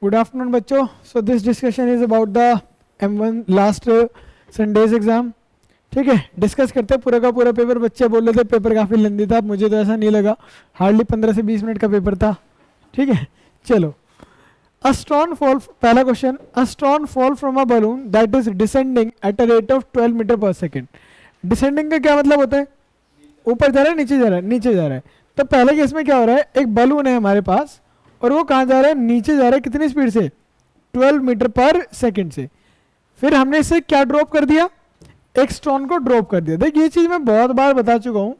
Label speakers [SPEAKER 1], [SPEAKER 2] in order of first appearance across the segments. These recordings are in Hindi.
[SPEAKER 1] गुड आफ्टरनून बच्चों. So this discussion is about the M1 last Sundays exam. ठीक है, डिस्कस करते हैं पूरा का पूरा पेपर. बच्चे बोल रहे थे पेपर काफ़ी लेंदी था, मुझे तो ऐसा नहीं लगा. हार्डली 15 से 20 मिनट का पेपर था. ठीक है, चलो. अ स्टोन फॉल, पहला question. A stone fall from a balloon that is descending at a rate of 12 metre per second. Descending का क्या मतलब होता है? ऊपर जा रहा है, नीचे जा रहा है, नीचे जा रहा है. तो पहले केस में क्या हो रहा है, एक बलून है हमारे पास और वो कहाँ जा रहा है, नीचे जा रहा है. कितनी स्पीड से? 12 मीटर पर सेकंड से. फिर हमने इसे क्या ड्रॉप कर दिया? एक स्टोन को ड्रॉप कर दिया. देखिए ये चीज मैं बहुत बार बता चुका हूं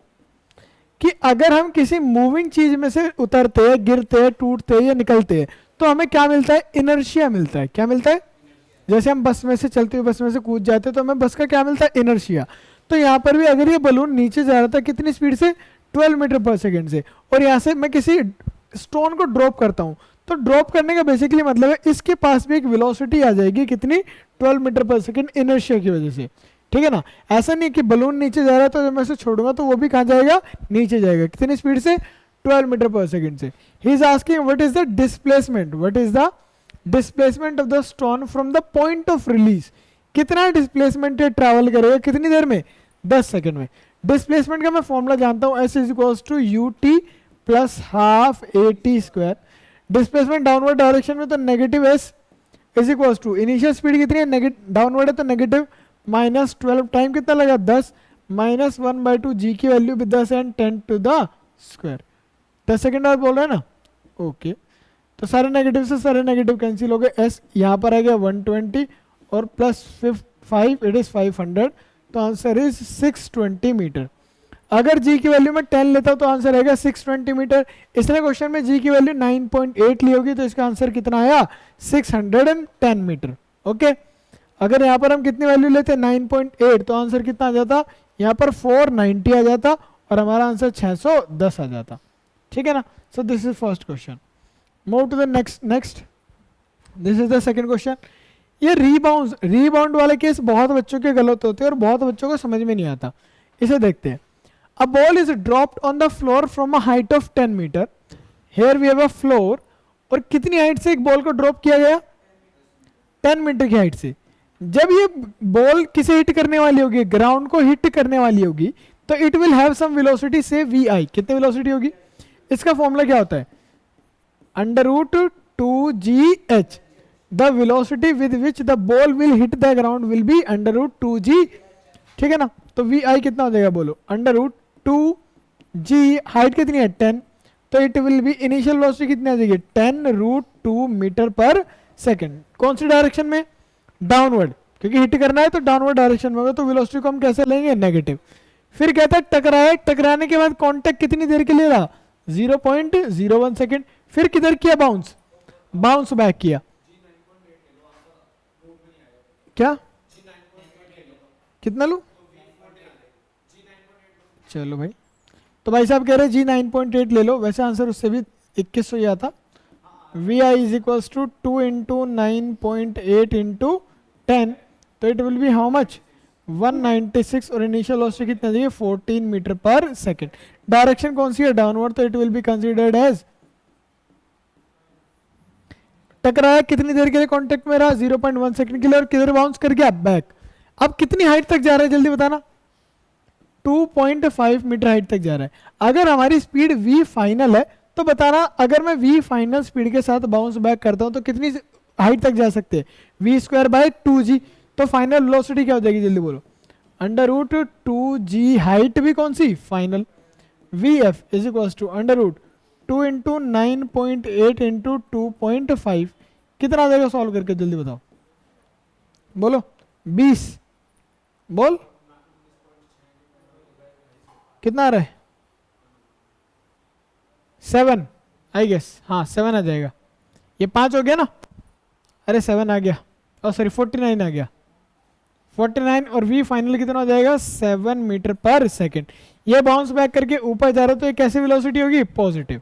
[SPEAKER 1] कि अगर हम किसी मूविंग चीज में से उतरते हैं, गिरते हैं, टूटते हैं या निकलते हैं तो हमें क्या मिलता है? इनर्शिया मिलता है. क्या मिलता है? जैसे हम बस में से, चलते हुए बस में से कूद जाते हैं तो हमें बस का क्या मिलता है? इनर्शिया. तो यहाँ पर भी अगर ये बलून नीचे जा रहा था कितनी स्पीड से? 12 मीटर पर सेकेंड से, और यहाँ से मैं किसी स्टोन को ड्रॉप करता हूँ, तो ड्रॉप करने का बेसिकली मतलब है इसके पास भी एक वेलोसिटी आ जाएगी. कितनी? 12 मीटर पर सेकेंड, इनर्शिया की वजह से. ठीक है ना. ऐसा नहीं कि बलून नीचे जा रहा है तो जब मैं इसे छोड़ूंगा तो वो भी कहाँ जाएगा? नीचे जाएगा. कितनी स्पीड से? 12 मीटर पर सेकेंड से. He is asking what is the displacement. What is the displacement of the stone from the point of release. कितना डिस्प्लेसमेंट ये ट्रैवल करेगा, कितनी देर में? 10 सेकंड में. डिस्प्लेसमेंट का मैं फॉर्मूला जानता हूं, S is equals to ut plus half at square. Displacement downward direction में तो negative s is equals to initial speed कितनी है? डाउनवर्ड है तो नेगेटिव माइनस 12. टाइम कितना लगा? 10 माइनस 1/2 g की value with 10 and 10 to the square. 10 second और बोल रहे हैं ना. ओके, तो सारे नेगेटिव से सारे नेगेटिव कैंसिल हो गए. s यहाँ पर आ गया 120 और प्लस 5 इट इज 500. तो आंसर इज 620 मीटर. अगर g की वैल्यू में 10 लेता हूं तो आंसर आएगा 620 मीटर. इसने क्वेश्चन में g की वैल्यू 9.8 ली होगी तो इसका आंसर कितना आया? 610 मीटर. ओके, अगर यहाँ पर हम कितनी वैल्यू लेते 9.8 तो आंसर कितना आ जाता? यहाँ पर 490 आ जाता और हमारा आंसर 610 आ जाता. ठीक है ना. So this is first question. Move to the next. This is the second question. ये रीबाउंड वाले केस बहुत बच्चों के गलत होते हैं और बहुत बच्चों को समझ में नहीं आता. इसे देखते हैं. A ball is dropped on the floor from a height of 10 metre. Here we have a floor. और कितनी हाइट से एक बॉल को ड्रॉप किया गया? 10 मीटर की हाइट से. जब ये बॉल किसे हिट करने वाली होगी? ग्राउंड को हिट करने वाली होगी तो it will have some velocity से vi. कितनी वेलोसिटी होगी? इसका फॉर्मूला क्या होता है? √2gh. The velocity with which the ball will hit the ground will be √2g. ठीक है ना. तो vi कितना हो जाएगा बोलो? √2g. हाइट कितनी है? 10. तो it will B initial velocity कितनी आ जाएगी? 10√2 मीटर पर सेकेंड. कौन सी डायरेक्शन में? डाउनवर्ड, क्योंकि हिट करना है तो डाउनवर्ड डायरेक्शन में होगा. तो वेलोसिटी को हम कैसे लेंगे? नेगेटिव. फिर कहता है टकराए. टकराने के बाद कांटेक्ट कितनी देर के लिए रहा? 0.01 सेकेंड. फिर किधर किया? बाउंस बैक किया. क्या? कितना लूं? चलो भाई. तो भाई साहब कह रहे जी 9.8 ले लो. वैसे आंसर उससे भी 21 हो जाता. vi is equals to 2 into 9.8 into 10. तो it will be how much? 196. और इनिशियल वेलोसिटी कितना चाहिए? 14 मीटर पर सेकेंड. डायरेक्शन कौन सी है? डाउनवर्ड. तो it will be considered as. टकराया कितनी देर के लिए कांटेक्ट में रहा? 0.1 सेकंड के लिए. और किधर बाउंस कर गया? बैक. अब कितनी हाइट तक जा रहा है जल्दी बताना? 2.5 मीटर हाइट तक जा रहा है. अगर हमारी स्पीड v फाइनल है तो बताना, अगर मैं v फाइनल स्पीड के साथ बाउंस बैक करता हूं तो कितनी हाइट तक जा सकते हैं? v²/2g. तो फाइनल वेलोसिटी क्या हो जाएगी? जल्दी बोलो. √2g. हाइट भी कौन सी? Final. vf is equal to √2 into 9.8 into 2.5. कितना आ जाएगा सॉल्व करके? जल्दी बताओ. बोलो. 20. बोल. कितना आ रहा है? 7 आई गेस. हाँ 7 आ जाएगा. ये 5 हो गया ना. अरे 7 आ गया. और सॉरी 49 आ गया. 49 और v फाइनल कितना हो जाएगा? 7 मीटर पर सेकेंड. ये बाउंस बैक करके ऊपर जा रहा है तो ये कैसी वेलोसिटी होगी? पॉजिटिव.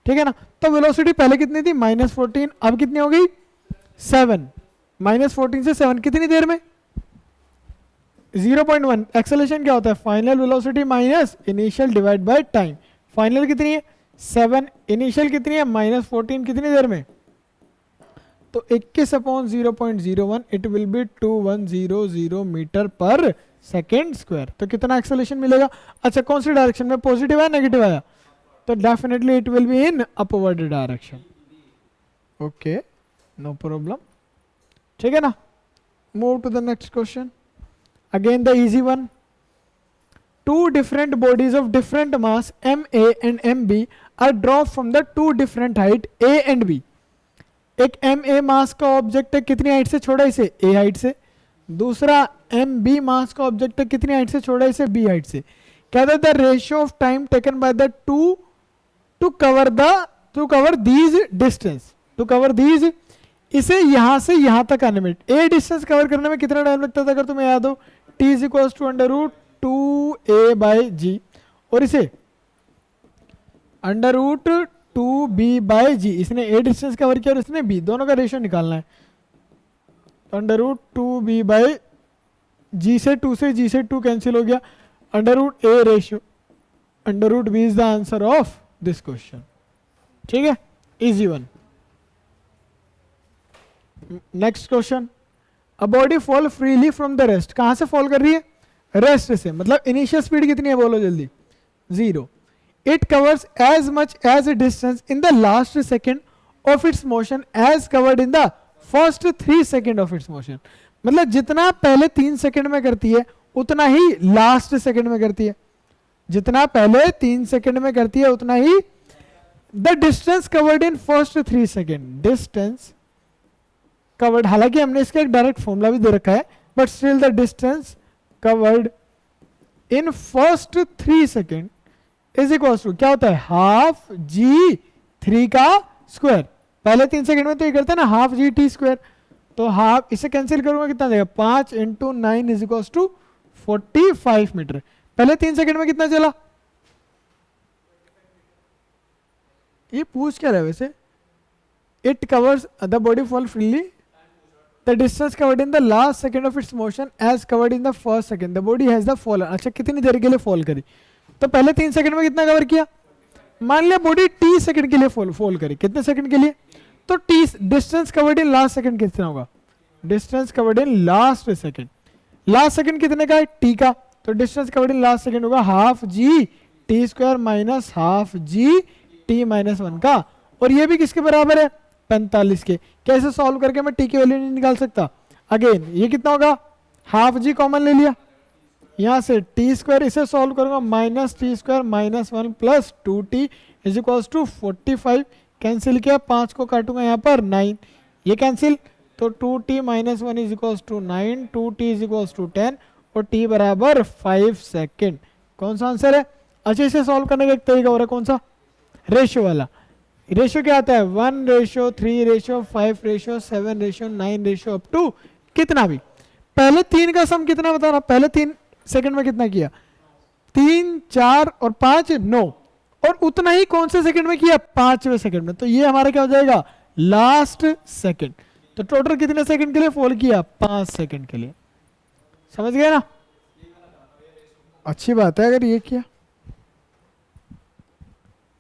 [SPEAKER 1] ठीक है ना. तो वेलोसिटी पहले कितनी थी? -14. अब कितनी हो गई? 7. -14 से 7 कितनी देर में? 0.1. एक्सेलरेशन क्या होता है? Final velocity minus initial divide by time. Final कितनी है? 7. इनिशियल कितनी है? -14. कितनी देर में? तो 21/0.01 it will be 2100 metre per second square. तो कितना एक्सेलरेशन मिलेगा? अच्छा कौन सी डायरेक्शन में, पॉजिटिव है नेगेटिव आया? तो definitely it will be in upward direction. Okay no problem, ठीक है ना। Move to the next question, again the easy one. Two different bodies of different mass MA and MB are dropped from the two different height A and B. एक MA मास का ऑब्जेक्ट है, कितनी हाइट से छोड़ा इसे? A हाइट से। दूसरा MB मास का ऑब्जेक्ट है, कितनी हाइट से छोड़ा इसे? B हाइट से। कहता है the ratio of time taken by the two to cover these distance, to cover these, इसे यहां से यहां तक आने में, ए डिस्टेंस कवर करने में कितना टाइम लगता था? अगर तुम्हें याद हो, T is equal to under root 2a/g, और इसे अंडर रूट 2b/g। इसने a डिस्टेंस कवर किया और इसने b, दोनों का रेशियो निकालना है। अंडर रूट 2b/g से 2 से g से 2 कैंसिल हो गया, under root a ratio under root b is the answer of this question. ठीक है, easy one. Next question, a body fall freely from the rest. कहां से फॉल कर रही है? रेस्ट से। मतलब इनिशियल स्पीड कितनी है? बोलो जल्दी। 0। It covers as much as a distance in the last second of its motion as covered in the first 3 second of its motion. मतलब जितना पहले 3 सेकेंड में करती है उतना ही लास्ट सेकेंड में करती है, जितना पहले 3 सेकेंड में करती है उतना ही। The distance covered in first 3 second, distance covered, हालांकि हमने इसका एक डायरेक्ट फॉर्मूला भी दे रखा है, but still the distance covered in first 3 second is equal to क्या होता है? हाफ जी 3 का स्क्वायर। पहले 3 सेकेंड में तो ये करते हैं ना हाफ जी टी स्क्वायर, तो हाफ, इसे कैंसिल करूंगा कितना देगा? 5 × 9 इज इक्वल टू 45 मीटर। पहले 3 सेकेंड में कितना चला? ये पूछ क्या रहा है वैसे? It covers the body fall freely the distance covered in the last second of its motion as covered in the first second, the body has the fallen। अच्छा कितनी देर के लिए फॉल करी? तो पहले 3 सेकंड में कितना कवर किया? मान लिया बॉडी t सेकंड के लिए फॉल करी, कितने सेकंड के लिए? तो t distance covered in last second कितना होगा? Distance covered in last second, last second कितने का है? t का, तो distance covered in last second होगा half G T square minus half जी टी माइनस 1 का, और ये भी किसके बराबर है? 45 के। कैसे सॉल्व करके मैं टी की वैल्यू नहीं निकाल सकता? अगेन ये कितना होगा? हाफ जी कॉमन ले लिया, यहां से टी स्क्वायर, इसे सॉल्व करूंगा minus T square minus 1 plus 2t is equal to 45। Cancel किया, 5 को काटूंगा यहाँ पर 9, ये कैंसिल, तो 2t minus 1 is equal to 9, 2t is equal to 10 और t बराबर 5 सेकेंड। कौन सा आंसर है? अच्छा इसे सॉल्व करने का एक तरीका हो रहा है, कौन सा? रेशियो वाला। रेशियो क्या आता है? 1:3:5:7:9 अप टू कितना भी। पहले 3 का सम कितना बता रहा? पहले 3 सेकंड में कितना किया? 3, 4 और 5 9, और उतना ही कौन से सेकंड में किया? 5वें सेकंड में। तो ये हमारा क्या हो जाएगा? Last second. तो टोटल कितने सेकंड के लिए फॉल किया? 5 सेकंड के लिए। समझ गए ना? अच्छी बात है अगर ये किया।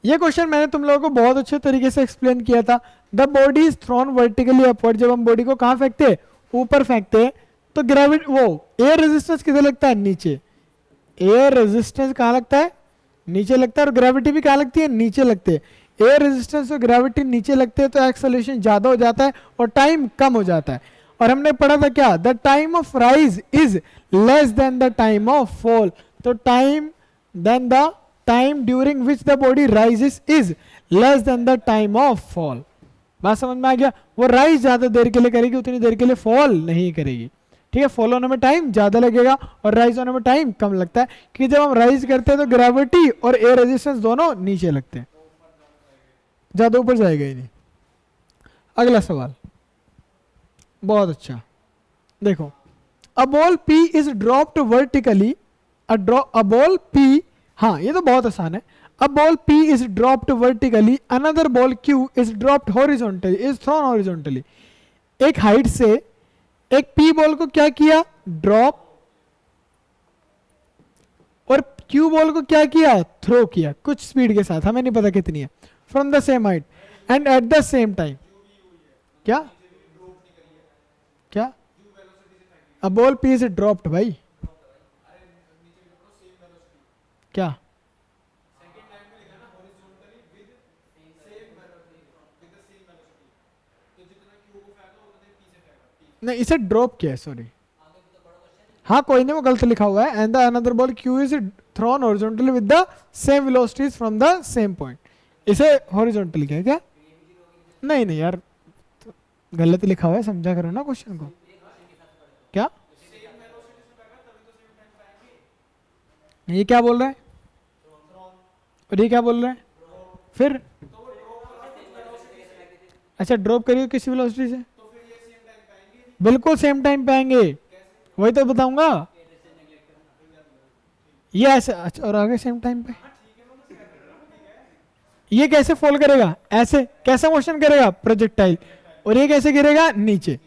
[SPEAKER 1] ये क्वेश्चन मैंने तुम लोगों को बहुत अच्छे तरीके से एक्सप्लेन किया था। The body is thrown vertically upward. जब हम बॉडी को कहां फेंकते हैं? ऊपर फेंकते हैं, तो ग्रेविटी, वो एयर रेजिस्टेंस किधर लगता है? नीचे। एयर रेजिस्टेंस कहां लगता है? नीचे लगता है, और ग्रेविटी भी कहां लगती है? नीचे लगते हैं। एयर रेजिस्टेंस और ग्रेविटी नीचे लगते हैं तो एक्सेलरेशन ज्यादा हो जाता है और टाइम कम हो जाता है। और हमने पढ़ा था क्या? The time of rise is less than the time of fall. तो time then the time during which the body rises is less than the time of fall। बात समझ में आ गया? वो राइज ज्यादा देर के लिए करेगी, उतनी देर के लिए फॉल नहीं करेगी। ठीक है, फॉल होने में टाइम ज्यादा लगेगा और राइज होने में टाइम कम लगता है, कि जब हम राइज करते हैं तो ग्रेविटी और एयर रेजिस्टेंस दोनों नीचे लगते हैं, ज्यादा ऊपर जाएगा ही नहीं। अगला सवाल बहुत अच्छा, देखो, a ball P is dropped vertically, a ball P, हाँ ये तो बहुत आसान है। A ball P is dropped vertically, another ball Q is dropped horizontally, is throne horizontally. एक हाइट से एक P बॉल को क्या किया? ड्रॉप, और Q बॉल को क्या किया? थ्रो किया, कुछ स्पीड के साथ, हमें नहीं पता कितनी है, from the same height and eight the same time. क्या क्या? A ball P is dropped भाई, क्या? नहीं, इसे ड्रॉप किया है, सॉरी। हाँ कोई नहीं, वो गलत लिखा हुआ है। And the another ball Q is throne horizontally with the same velocities from the same point. इसे हॉरिजॉन्टली क्या है क्या? नहीं नहीं यार, तो गलत लिखा हुआ है, समझा करो ना क्वेश्चन को। क्या ये क्या बोल रहा है? और ये क्या बोल रहा है फिर? अच्छा ड्रॉप करिए किसी वेलोसिटी से, बिल्कुल सेम टाइम पे आएंगे, वही तो बताऊंगा। ये ऐसे, अच्छा और आगे सेम टाइम पे ये कैसे फॉल करेगा? ऐसे कैसा मोशन करेगा प्रोजेक्टाइल, और ये कैसे गिरेगा? नीचे।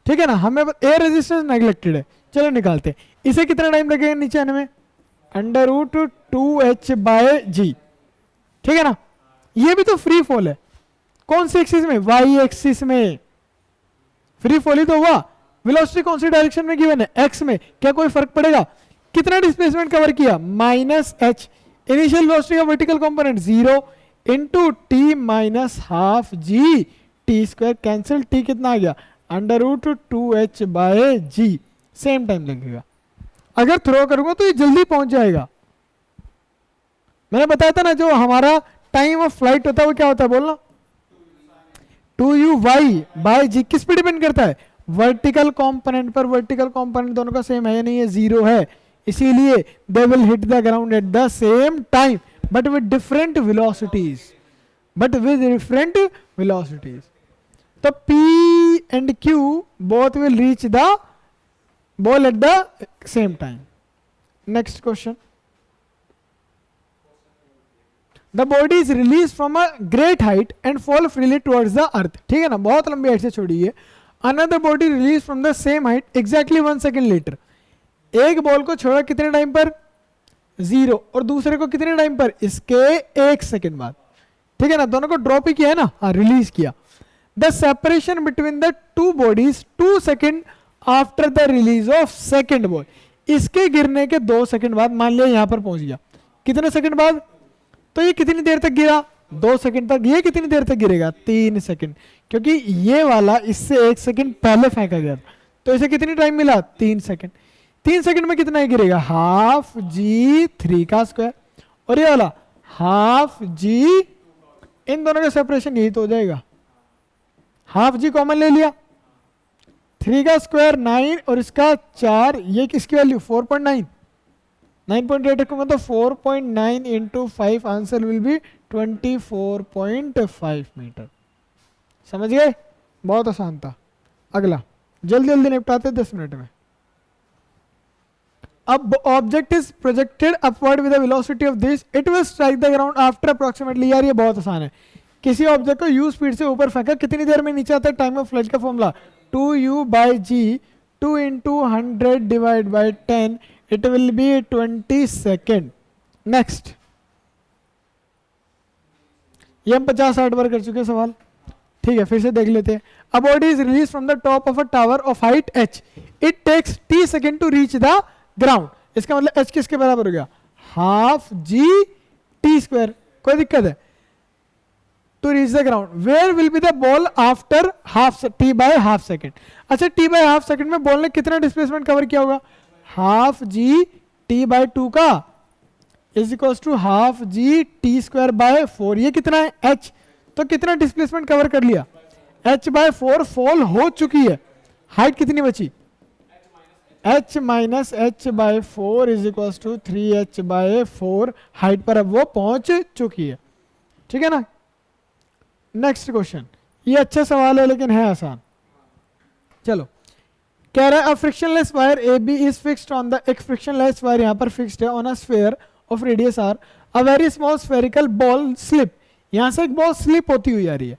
[SPEAKER 1] ठीक है ना, हमें एयर रेजिस्टेंस नेग्लेक्टेड है, चलो निकालते हैं। इसे कितना टाइम लगेगा नीचे आने में? Under root 2h/g। ठीक है ना, ये भी तो फ्री फॉल है। कौन सी एक्सिस में? वाई एक्सिस में फ्री फॉल ही तो हुआ। वेलोसिटी कौन सी डायरेक्शन में गिवन है? एक्स में। क्या कोई फर्क पड़ेगा? कितना डिस्प्लेसमेंट कवर किया? -h। इनिशियल वेलोसिटी का vertical component 0 into T minus half G T square, cancel. T कितना आ गया? Under root 2h/g। Same time लगेगा। अगर थ्रो करूंगा तो ये जल्दी पहुंच जाएगा। मैंने बताया था ना, जो हमारा टाइम ऑफ फ्लाइट होता है वो क्या होता है बोलना? 2u/g। किस पे डिपेंड करता है? वर्टिकल कंपोनेंट पर। वर्टिकल कंपोनेंट दोनों का सेम है या नहीं है? 0 है, इसीलिए they will hit the ground eight the same time but with different velocities. तो P and Q both will reach the ball at the same time. Next question. The body is released from a great height and fall freely towards the earth. ठीक है ना, बहुत लंबी हाइट से छोड़ी है। Another body released from the same height exactly 1 second later. एक बॉल को छोड़ा कितने टाइम पर? 0। और दूसरे को कितने टाइम पर? इसके 1 सेकेंड बाद। ठीक है ना, दोनों को ड्रॉप ही किया है ना, हाँ रिलीज किया। The separation between the two bodies 2 second after the release of second ball. इसके गिरने के 2 सेकेंड बाद, मान लिया यहां पर पहुंच गया, कितने सेकेंड बाद? तो ये कितनी देर तक गिरा? 2 सेकेंड तक। ये कितनी देर तक गिरेगा? 3 सेकेंड, क्योंकि ये वाला इससे 1 सेकेंड पहले फेंका गया, तो इसे कितनी टाइम मिला? 3 सेकेंड। 3 सेकेंड में कितना ही गिरेगा? हाफ जी 3 का स्क्वायर, और ये वाला हाफ जी, इन दोनों का सेपरेशन यही तो हो जाएगा। हाफ जी कॉमन ले लिया, 3 का स्क्वायर 9 और इसका 4, ये किसकी वैल्यू? 4.9। 9.8 रखूंगा तो 4.9 into 5, answer will be 24.5 metre. समझ गए? बहुत आसान था। अगला जल्दी जल्दी निपटाते 10 मिनट में। अब object is projected upward with the velocity of this, it will strike the ground after approximately. यार ये बहुत आसान है। किसी ऑब्जेक्ट को u स्पीड से ऊपर फेंका, कितनी देर में नीचे आता है? टाइम ऑफ फ्लाइट का formula 2u/g 2 into 100 divide by 10, it will B 20 second. Next, ये हम 50-60 बार कर चुके हैं सवाल। ठीक है, फिर से देख लेते हैं। A body is release from the top of a tower of height h, it takes t second to reach the ground. इसका मतलब h किसके बराबर हो गया? Half G T square. कोई दिक्कत है? To reach the ground, where will be the ball after half t/हाफ सेकेंड। अच्छा, t/हाफ सेकेंड में बॉल ने कितना डिस्प्लेसमेंट कवर किया होगा? हाफ जी t/2 का is equals to half G T square by 4। ये कितना है? h। तो कितना डिस्प्लेसमेंट कवर कर लिया? h/4 फॉल हो चुकी है। हाइट कितनी बची? h-h/4 is equals to 3h/4। Height पर अब वो पहुंच चुकी है। ठीक है ना। नेक्स्ट क्वेश्चन, ये अच्छा सवाल है लेकिन है आसान। चलो, कह रहा है a frictionless wire A B is fixed on the, एक फ्रिक्शनलेस वायर यहाँ पर फिक्स्ड है on a sphere of radius r, a very small spherical ball slip, यहाँ से एक बॉल स्लिप होती हुई आ रही है।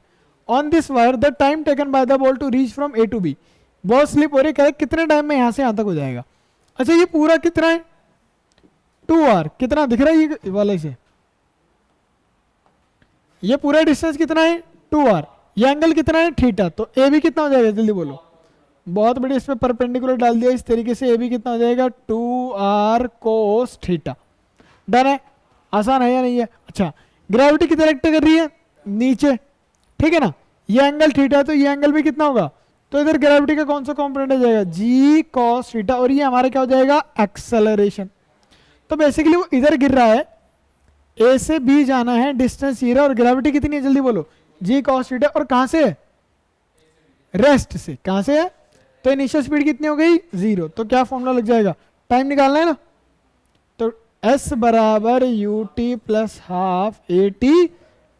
[SPEAKER 1] On this wire the time taken by the ball to reach from A to B, ball slip हो रही है, कितने टाइम में यहाँ से यहाँ तक हो जाएगा? अच्छा, ये पूरा कितना है? 2r। कितना दिख रहा है ये वाले से? ये पूरा डिस्टेंस कितना है? 2r। ये एंगल कितना है? थीटा। तो ए बी कितना हो जाएगा? जल्दी बोलो। बहुत बड़ी, इस पे परपेंडिकुलर डाल दिया इस तरीके से, ये भी कितना हो जाएगा 2r cos थीटा। डन है, आसान है या नहीं है? अच्छा, ग्रेविटी किधर एक्ट कर रही है? नीचे, ठीक है ना, ये एंगल थीटा है तो ये एंगल भी कितना होगा, तो इधर ग्रेविटी का कौन सा कॉम्पोनेंट हो जाएगा, g cos थीटा, और ये हमारा क्या हो जाएगा, एक्सेलरेशन। तो बेसिकली वो इधर गिर रहा है, ए से बी जाना है, डिस्टेंस ये रहा, और ग्रेविटी कितनी है जल्दी बोलो, g cos थीटा, और कहां से है, रेस्ट से, कहां से है, तो इनिशियल स्पीड कितनी हो गई 0, तो क्या फॉर्मूला लग जाएगा, टाइम निकालना है ना, तो s बराबर U T plus half A T,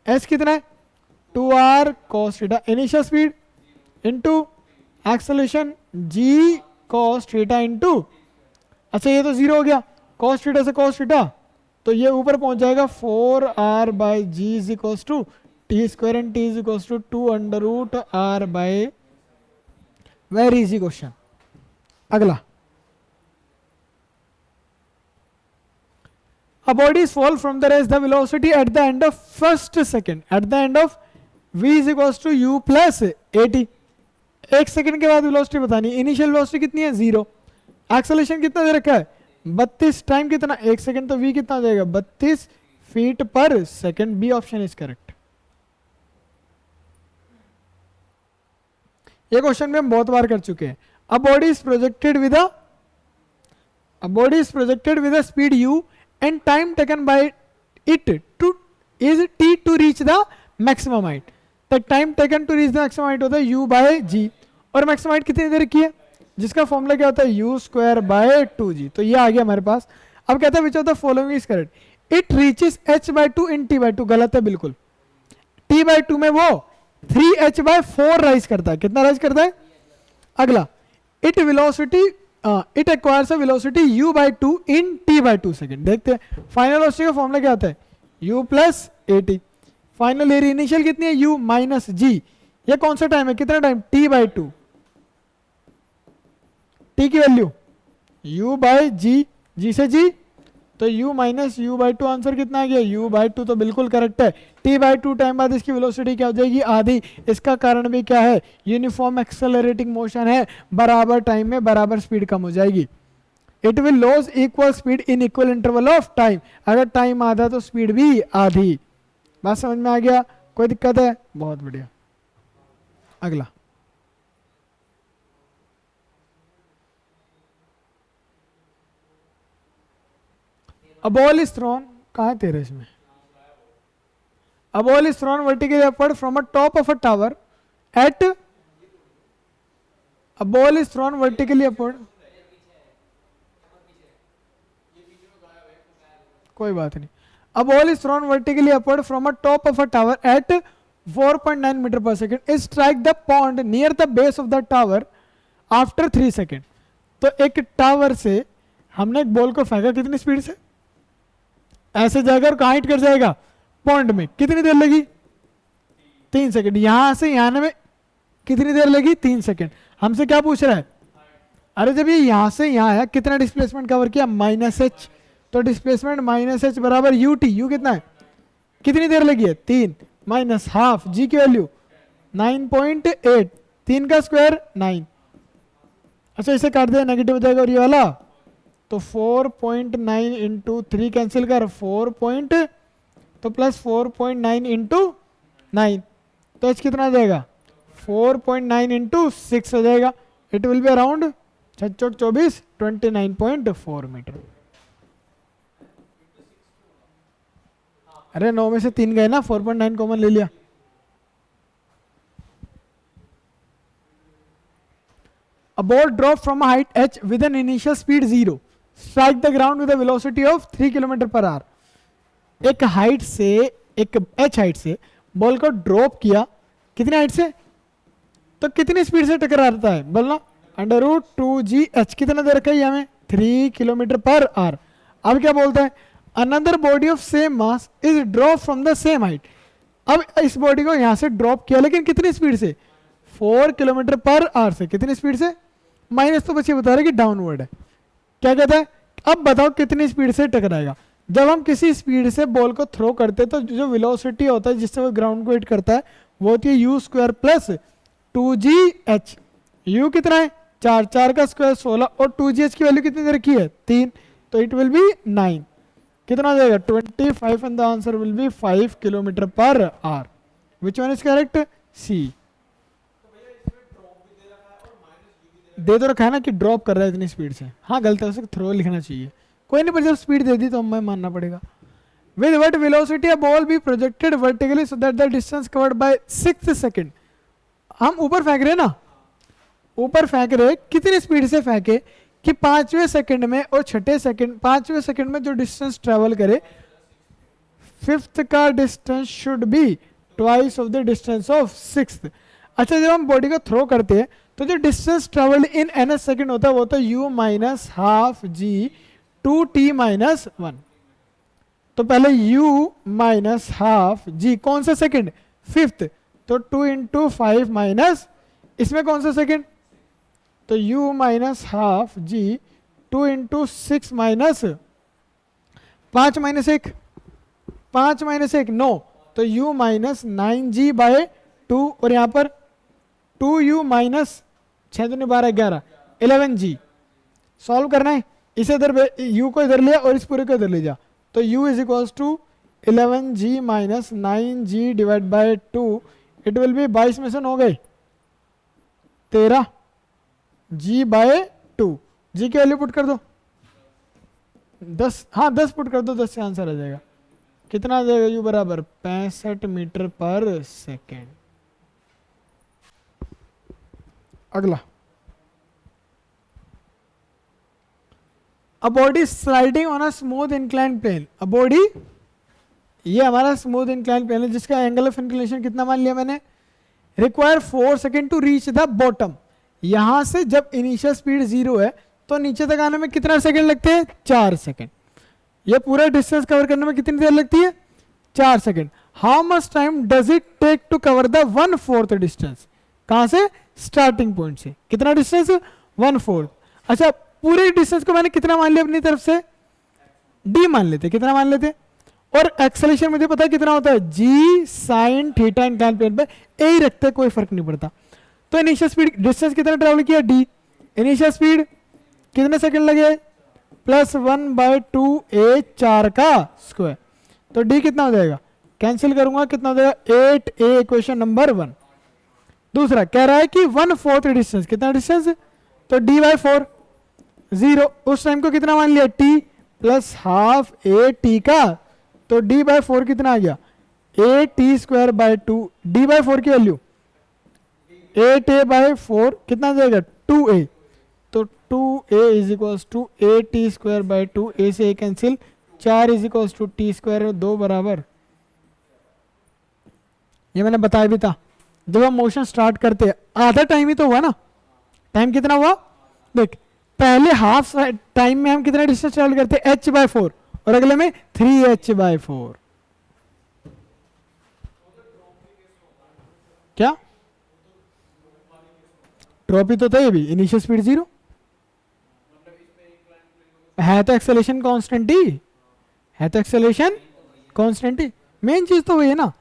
[SPEAKER 1] S कितना है 2r cos theta initial speed into acceleration g cos theta into, अच्छा ये तो 0 हो गया, cos थीटा से cos थीटा, तो ये ऊपर पहुंच जाएगा 4r by G is equals to T square and T is equals to 2 under root r by, very easy question. अगला, a body is fall from the race, the velocity at the end of first second, at the end of v is equals to u plus at, एक सेकंड के बाद वेलोसिटी बतानी, इनिशियल वेलोसिटी कितनी है 0, एक्सेलरेशन कितना दे रखा है 32, टाइम कितना 1 सेकंड, तो v कितना हो जाएगा 32 feet per second, B option is correct. ये क्वेश्चन में हम बहुत बार कर चुके हैं। A body is projected with a speed u and time taken by it to is t to reach the maximum height, तो time taken to reach the maximum height होता है u बाय g, और मैक्सिमम हाइट कितनी देर की है, जिसका फॉर्मूला क्या होता है u स्क्वायर बाय 2g, तो ये आ गया हमारे पास। अब कहता है which of the following is correct, it reaches h by 2 in t by 2, गलत है बिल्कुल, t बाय 2 में वो 3h बाय 4 राइज करता है, कितना राइज करता है। अगला, it velocity it acquires a velocity u by 2 in t by 2 second, देखते हैं फाइनल वेलोसिटी का फॉर्मूला क्या आता है u plus at, final area initial कितनी है u माइनस g, ये कौन सा टाइम है, कितना टाइम t बाय 2, t की value u by g, g से g, तो u minus u by 2, answer कितना आ गया u बाय 2, तो बिल्कुल करेक्ट है। t बाय 2 टाइम बाद इसकी वेलोसिटी क्या हो जाएगी आधी, इसका कारण भी क्या है, यूनिफॉर्म एक्सेलरेटिंग मोशन है, बराबर टाइम में बराबर स्पीड कम हो जाएगी। It will loss equal speed in equal interval of time, अगर टाइम आधा तो स्पीड भी आधी, बात समझ में आ गया, कोई दिक्कत है, बहुत बढ़िया। अगला, A ball is thrown, कहाँ है तेरे इसमें, A ball is thrown vertically upward from a top of a tower at, a ball is thrown vertically upward, कोई बात नहीं, A ball is thrown vertically upward from a top of a tower at 4.9 meter per second, is strike the pond near the base of the tower after 3 seconds, तो एक टावर से हमने एक बॉल को फेंका कितनी स्पीड से, ऐसे जाएगा और कहाँ हिट कर जाएगा पॉन्ड में, कितनी देर लगी 3 सेकंड, यहां से यहां में कितनी देर लगी 3 सेकंड। हमसे क्या पूछ रहा है, अरे जब ये यहां से यहां आया कितना डिस्प्लेसमेंट कवर किया -h, तो डिस्प्लेसमेंट -h बराबर ut, u कितना है, कितनी देर लगी है 3 माइनस हाफ, g की वैल्यू 9.8, 3 का स्क्वायर 9, अच्छा इसे काट दे नेगेटिव हो जाएगा, और ये वाला तो 4.9 इंटू 3 कैंसिल कर 4 तो प्लस 4.9 इंटू 9, तो एच कितना आ जाएगा 4.9 इंटू 6 हो जाएगा, it will be around 24 29.4 metre. अरे 9 में से 3 गए ना, 4.9 कॉमन ले लिया। A ball dropped from a height h with an initial speed 0 strike the ground with a velocity of 3 km per hour, एक हाइट से, एक h हाइट से बॉल को ड्रॉप किया, कितनी हाइट से, तो कितनी स्पीड से टकराता है बोलना, √2gh, कितना दे रखा है हमें 3 किलोमीटर पर आवर। अब क्या बोलता है, another body of same mass is drop from the same height, अब इस बॉडी को यहां से ड्रॉप किया लेकिन कितनी स्पीड से 4 किलोमीटर पर आवर से, कितनी स्पीड से, माइनस तो बच्चे बता रहे कि डाउनवर्ड है, क्या कहता है, अब बताओ कितनी स्पीड से टकराएगा। जब हम किसी स्पीड से बॉल को थ्रो करते हैं तो जो वेलोसिटी होता है जिससे वो ग्राउंड को हिट करता है वो होती है u² प्लस 2gh, u कितना है 4, 4 का स्क्वायर 16 और 2gh की वैल्यू कितनी दे रखी है 3, तो इट विल बी 9, कितना हो जाएगा 25 and the answer will be 5 kilometre per hour. Which one is correct? C. दे तो रखा है ना कि ड्रॉप कर रहा है इतनी स्पीड से, हाँ गलत है उसे थ्रो लिखना चाहिए, कोई नहीं, पर जब स्पीड दे दी तो हमें मानना पड़ेगा। With what velocity a ball be projected vertically so that the distance covered by 6 second. हम ऊपर फेंक रहे ना, ऊपर फेंक रहे, कितनी स्पीड से फेंके कि 5वें सेकंड में और 6ठे सेकंड, 5वें सेकंड में जो डिस्टेंस ट्रेवल करे 5th का distance should be twice of the distance of 6th। अच्छा जब हम बॉडी को थ्रो करते हैं तो जो डिस्टेंस ट्रेवल इन n सेकंड होता है वो होता है u माइनस हाफ जी 2t माइनस 1। तो पहले u माइनस हाफ जी कौन सा सेकंड 5th, तो 2 इंटू 5 माइनस इसमें कौन सा सेकंड, तो u माइनस हाफ जी 2 इंटू 6 माइनस 5 माइनस 1, 5 माइनस 1 9, तो u माइनस 9g बाय 2 और यहाँ पर 2u माइनस 6 दूनी 12 11 11g। सॉल्व करना है, इसे इधर u को इधर लिया और इस पूरे को इधर ले जा, तो u is equals to 11g minus 9g divide by 2, it will be 22 में से 9 गए 13 g बाय 2, g की वैल्यू पुट कर दो 10, हाँ 10 पुट कर दो, 10 से आंसर आ जाएगा, कितना आ जाएगा u बराबर 65 मीटर पर सेकेंड। अगला, a body sliding on a smooth incline plane, a body, ये हमारा स्मूथ इंक्लाइन प्लेन है जिसका एंगल ऑफ इंक्लिनेशन कितना मान लिया मैंने, require 4 second to reach the bottom. यहां से जब इनिशियल स्पीड 0 है तो नीचे तक आने में कितना सेकंड लगते हैं 4 सेकंड। ये पूरा डिस्टेंस कवर करने में कितनी देर लगती है 4 second. How much time does it take to cover the 1/4 distance, कहां से स्टार्टिंग पॉइंट से, कितना डिस्टेंस 1/4। अच्छा पूरे डिस्टेंस को मैंने कितना मान लिया अपनी तरफ से d मान लेते, कितना मान लेते, और एक्सेलेरेशन मुझे पता है कितना होता है g sin theta incline plane पे, ए ही रखते कोई फर्क नहीं पड़ता। तो इनिशियल स्पीड डिस्टेंस कितना ट्रेवल किया d, इनिशियल स्पीड कितने सेकंड लगे +1/2 a 4 का स्क्वायर, तो d कितना हो जाएगा, कैंसिल करूंगा कितना हो जाएगा 8a, इक्वेशन नंबर 1। दूसरा कह रहा है कि 1/4 डिस्टेंस, कितना डिस्टेंस, तो d/4 0, उस टाइम को कितना मान लिया t plus half A T का, तो d/4 कितना आ गया a t²/2, d/4 की वैल्यू 8a/4 कितना आ जाएगा 2a, तो 2a is equals to a t²/2, a से a cancel, 4 is equals to t², 2 बराबर। ये मैंने बताया भी था जब हम मोशन स्टार्ट करते हैं आधा टाइम ही तो हुआ ना, टाइम कितना हुआ देख, पहले हाफ टाइम में हम कितना डिस्टेंस ट्रेवल करते हैं h/4 और अगले में 3h/4। क्या ड्रॉप ही तो था ये भी, इनिशियल स्पीड 0 है तो एक्सेलेरेशन कांस्टेंट ही है, तो एक्सेलेरेशन कांस्टेंट ही, मेन चीज तो वही है ना।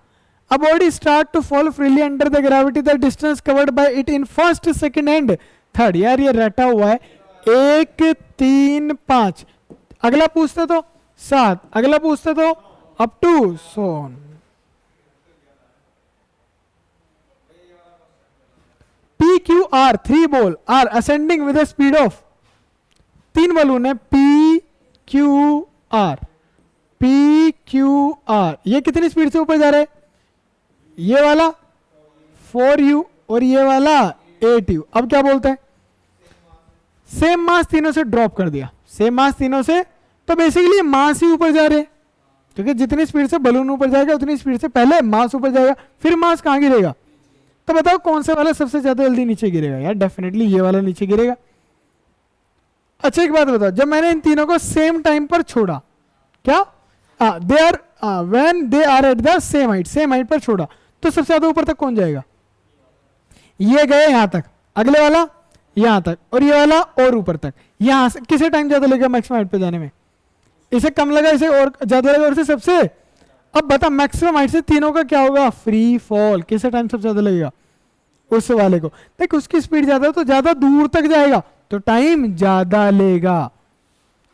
[SPEAKER 1] A body start to fall freely under the gravity, the distance covered by it in first, second and third। यार ये रटा हुआ है 1 3 5, अगला पूछते तो 7, अगला पूछते तो अप टू सोन। PQR 3 ball are ascending with speed of, 3 balloon है PQR, ये कितनी स्पीड से ऊपर जा रहा है, ये वाला 4u और ये वाला 8u। अब क्या बोलते हैं, सेम मास तीनों से ड्रॉप कर दिया, सेम मास तीनों से, तो बेसिकली मास ही ऊपर जा रहे हैं, क्योंकि जितनी स्पीड से बलून ऊपर जाएगा उतनी स्पीड से पहले मास ऊपर जाएगा, फिर मास कहां गिरेगा, तो बताओ कौन सा वाला सबसे ज्यादा जल्दी नीचे गिरेगा, यार डेफिनेटली ये वाला नीचे गिरेगा। अच्छा एक बात बताओ, जब मैंने इन तीनों को सेम टाइम पर छोड़ा, क्या they are when they are at the same height पर छोड़ा, तो सबसे ज्यादा ऊपर तक कौन जाएगा, ये गए यहां तक, अगले वाला यहां तक, और ये वाला और ऊपर तक। यहां से किसे टाइम ज्यादा लगेगा मैक्सिमम हाइट पे जाने में, इसे कम लगा, इसे और ज्यादा लगा, और इसे सबसे। अब बता मैक्सिमम हाइट से तीनों का क्या होगा फ्री फॉल, किसे टाइम सबसे ज्यादा लगेगा, उस वाले को। देख उसकी स्पीड ज्यादा है तो ज्यादा दूर तक जाएगा तो टाइम ज्यादा लेगा।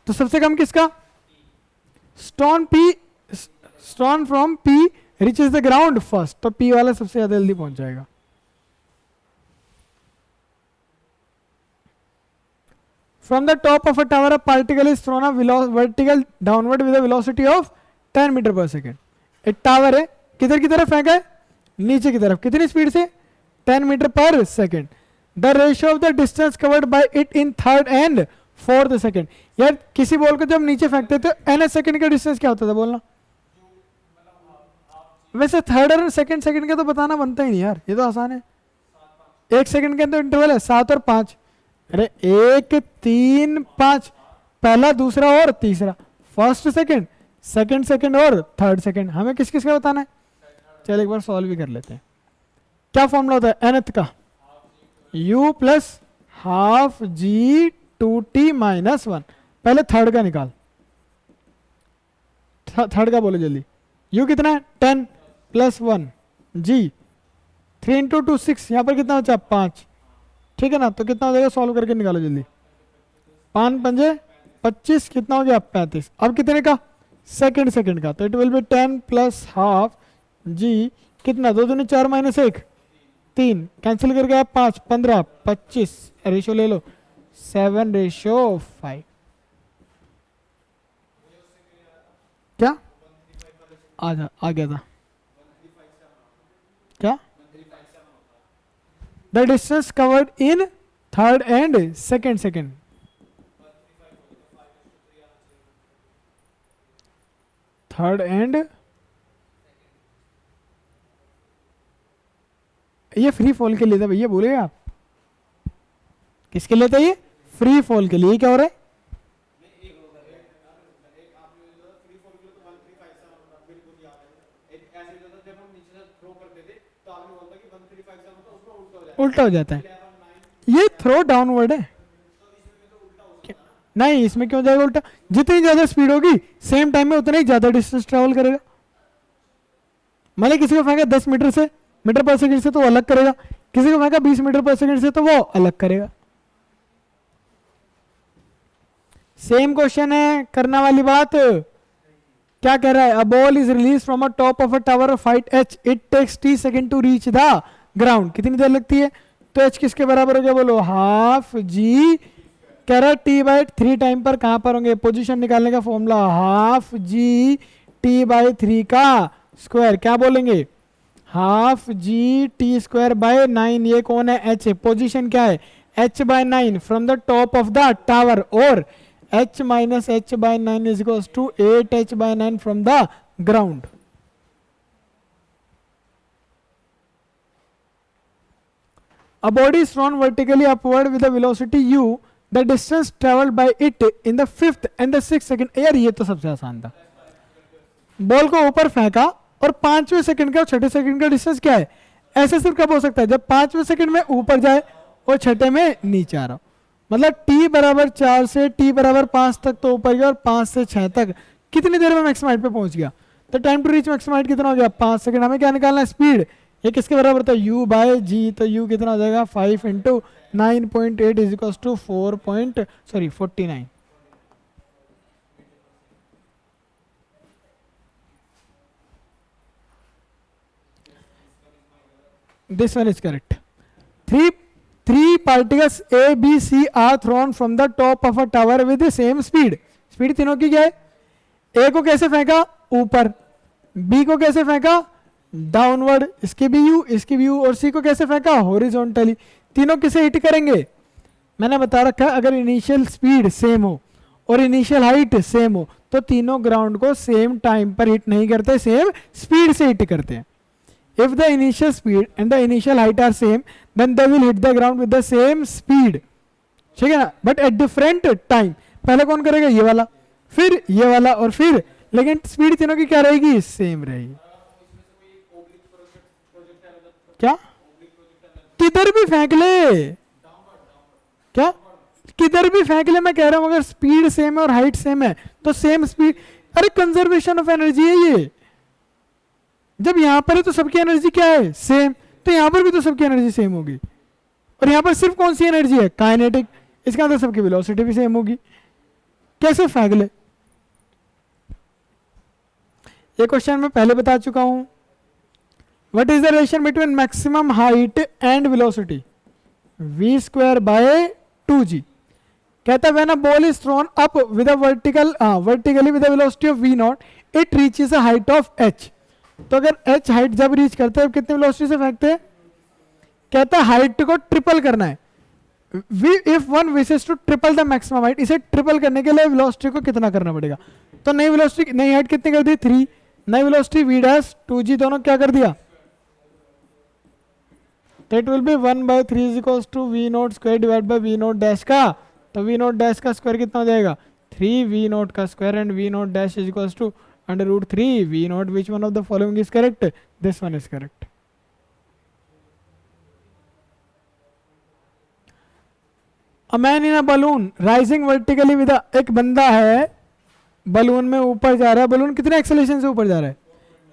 [SPEAKER 1] तो सबसे कम किसका? Stone from P reaches the ground first, तो पी वाला सबसे ज्यादा जल्दी पहुंच जाएगा। From the top of a tower, a particle is thrown a vertical downward with a velocity of 10 metre per second. एक टावर है, किधर की तरफ फेंका है? नीचे की तरफ। कितनी स्पीड से? 10 metre per second. The ratio of the distance covered by it in third and fourth second. यार किसी बॉल को जब नीचे फेंकते थे एन सेकेंड का डिस्टेंस क्या होता था बोलना? वैसे थर्ड और सेकेंड का तो बताना बनता ही नहीं यार, ये तो आसान है। 1 सेकेंड के अंदर इंटरवल है 7 और 5। अरे 1 3 5, पहला दूसरा और तीसरा, फर्स्ट सेकंड, सेकंड और थर्ड सेकंड। हमें किस किस का बताना है? चल एक बार सॉल्व भी कर लेते हैं। क्या फॉर्मूला होता है nth का? u प्लस हाफ जी 2t माइनस 1। पहले थर्ड का निकाल, थर्ड का बोलो जल्दी। u कितना है? 10 प्लस 1 g 3 इंटू 2 6, यहाँ पर कितना बचा? 5। ठीक है ना, तो कितना हो जाएगा? सॉल्व करके निकालो जल्दी। 5 पंजे 25, कितना हो गया? 35। अब कितने का? सेकंड का, तो it will be 10 plus half g कितना? 2 दूनी 4 माइनस 1 3, कैंसिल करके आप 5 15 25, रेशियो ले लो 7:5। क्या आ गया था क्या? The distance covered in third and second. Third and, ये फ्री फॉल के लिए था भैया, बोले आप? किसके लिए था ये? फ्री फॉल के लिए। क्या हो रहा है? उल्टा हो जाता है। ये थ्रो डाउनवर्ड है। नहीं, इसमें क्यों जाएगा उल्टा? जितनी ज्यादा स्पीड होगी सेम टाइम में उतना ही ज्यादा डिस्टेंस ट्रेवल करेगा। मतलब किसी को फेंका 10 मीटर पर सेकंड से तो वो अलग करेगा, किसी को फेंका 20 मीटर पर सेकंड से तो वो अलग करेगा। सेम क्वेश्चन है, करने वाली बात। क्या कह रहा है? A ball is release from a top of a tower of height h, it takes t second to reach the ground. कितनी देर लगती है? तो h किसके बराबर हो गया बोलो? हाफ जी। कह रहा है t बाई 3 टाइम पर कहां पर होंगे? पोजीशन निकालने का formula half g t by 3 का स्क्वायर। क्या बोलेंगे? Half G T square by 9। ये कौन है? h है। पोजीशन क्या है? h by 9 from the top of the tower, और h minus h by 9 is equals to 8h by 9 from the ground. A body is thrown vertically upward with a velocity u. The distance traveled by it in the 5th and the 6th second. यार ये तो सबसे आसान था। बॉल को ऊपर फेंका और 5वें सेकंड का और 6ठे सेकंड का डिस्टेंस क्या है? ऐसे सिर्फ कब हो सकता है? जब 5वें सेकंड में ऊपर जाए और 6ठे में नीचे आ रहा हो। मतलब t बराबर 4 से t बराबर 5 तक तो ऊपर गया, और 5 से 6 तक कितनी देर में मैक्सिमम हाइट पे पहुंच गया? तो time to reach maximum height कितना हो गया? 5 सेकंड। हमें क्या निकालना है? स्पीड। ये किसके बराबर था? u by g। तो u कितना हो जाएगा? 5 into 9.8 is equal to 49। This one is correct. Three particles A, B, C are thrown from the top of a tower with the same speed. Speed तीनों की क्या है? A को कैसे फेंका? ऊपर। B को कैसे फेंका? डाउनवर्ड। इसकी भी U, और C को कैसे फेंका? हॉरिजॉन्टली। तीनों किसे हिट करेंगे? मैंने बता रखा है, अगर इनिशियल स्पीड सेम हो और इनिशियल हाइट सेम हो तो तीनों ग्राउंड को सेम टाइम पर हिट नहीं करते, सेम स्पीड से हिट करते हैं। If the initial speed and the initial height are same, then they will hit the ground with the same speed. ठीक है ना? But at different time. पहले कौन करेगा? ये वाला, फिर ये वाला, और फिर, लेकिन स्पीड तीनों की क्या रहेगी? सेम रहेगी। क्या? किधर भी फेंक ले। क्या? किधर भी फेंक ले, मैं कह रहा हूं अगर स्पीड सेम है और हाइट सेम है तो सेम स्पीड। अरे कंजर्वेशन ऑफ एनर्जी है ये। जब यहां पर है तो सबकी एनर्जी क्या है? सेम। तो यहाँ पर भी तो सबकी एनर्जी सेम होगी, और यहाँ पर सिर्फ कौन सी एनर्जी है, काइनेटिक, इसका मतलब सबकी वेलोसिटी भी सेम होगी। कैसे फेंक ले, ये क्वेश्चन मैं पहले बता चुका हूं। What is the relation between maximum height and velocity, v square by 2g। कहता है when a ball is throne up with a vertically with a velocity of v not it reaches a height of h। तो अगर h हाइट जब रीच करते हैं कितने वेलोसिटी से फेंकते हैं, कहता है हाइट को ट्रिपल करना है। If one wishes to triple the maximum height, इसे ट्रिपल करने के लिए वेलोसिटी को कितना करना पड़ेगा। तो नई वेलोसिटी, नई हाइट कितनी कर दी 3, नई वेलोसिटी v डैश 2g दोनों क्या कर दिया, तो it will be 1/3 is equals to v naught square divide by v naught dash का, तो v नोट डैश का स्क्वायर कितना हो जाएगा 3v नोट का square and v naught dash is equals to √3 v naught. Which one of the following is correct, this one is correct. A man in a balloon rising vertically with, एक बंदा है बलून में ऊपर जा रहा है, बलून कितने एक्सेलरेशन से ऊपर जा रहा है।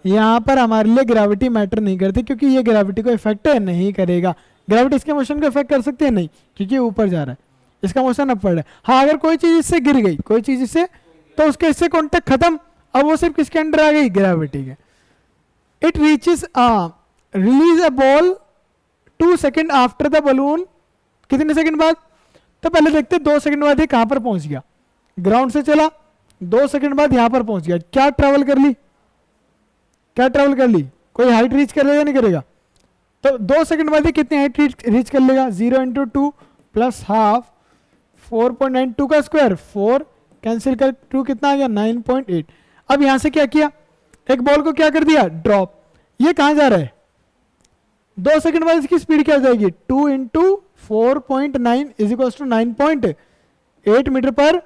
[SPEAKER 1] यहाँ पर हमारे लिए ग्रेविटी मैटर नहीं करती, क्योंकि ये ग्रेविटी को इफेक्ट नहीं करेगा। ग्रेविटी इसके मोशन को इफेक्ट कर सकती है नहीं, क्योंकि ऊपर जा रहा है, इसका मोशन अपवर्ड है। हाँ अगर कोई चीज इससे गिर गई, कोई चीज इससे, तो उसके इससे कॉन्टेक्ट खत्म, अब वो सिर्फ किसके अंडर आ गई, ग्रेविटी के। It reaches release a ball 2 second after the balloon, कितने सेकंड बाद, तो पहले देखते 2 सेकंड बाद ये कहां पर पहुंच गया, ग्राउंड से चला 2 सेकंड बाद यहां पर पहुंच गया, क्या ट्रेवल कर ली, क्या ट्रेवल कर ली, कोई हाइट रीच कर लेगा नहीं करेगा। तो 2 सेकंड बाद ये कितनी हाइट रीच कर लेगा, 0 × 2 प्लस हाफ 4.92 का स्क्वायर 4 कैंसिल कर 2 कितना आ गया 9.8। अब यहां से क्या किया, एक बॉल को क्या कर दिया ड्रॉप, ये कहां जा रहा है, 2 सेकंड बाद इसकी स्पीड क्या हो जाएगी 2 × 4.9 इज इक्वल टू 9.8 मीटर पर।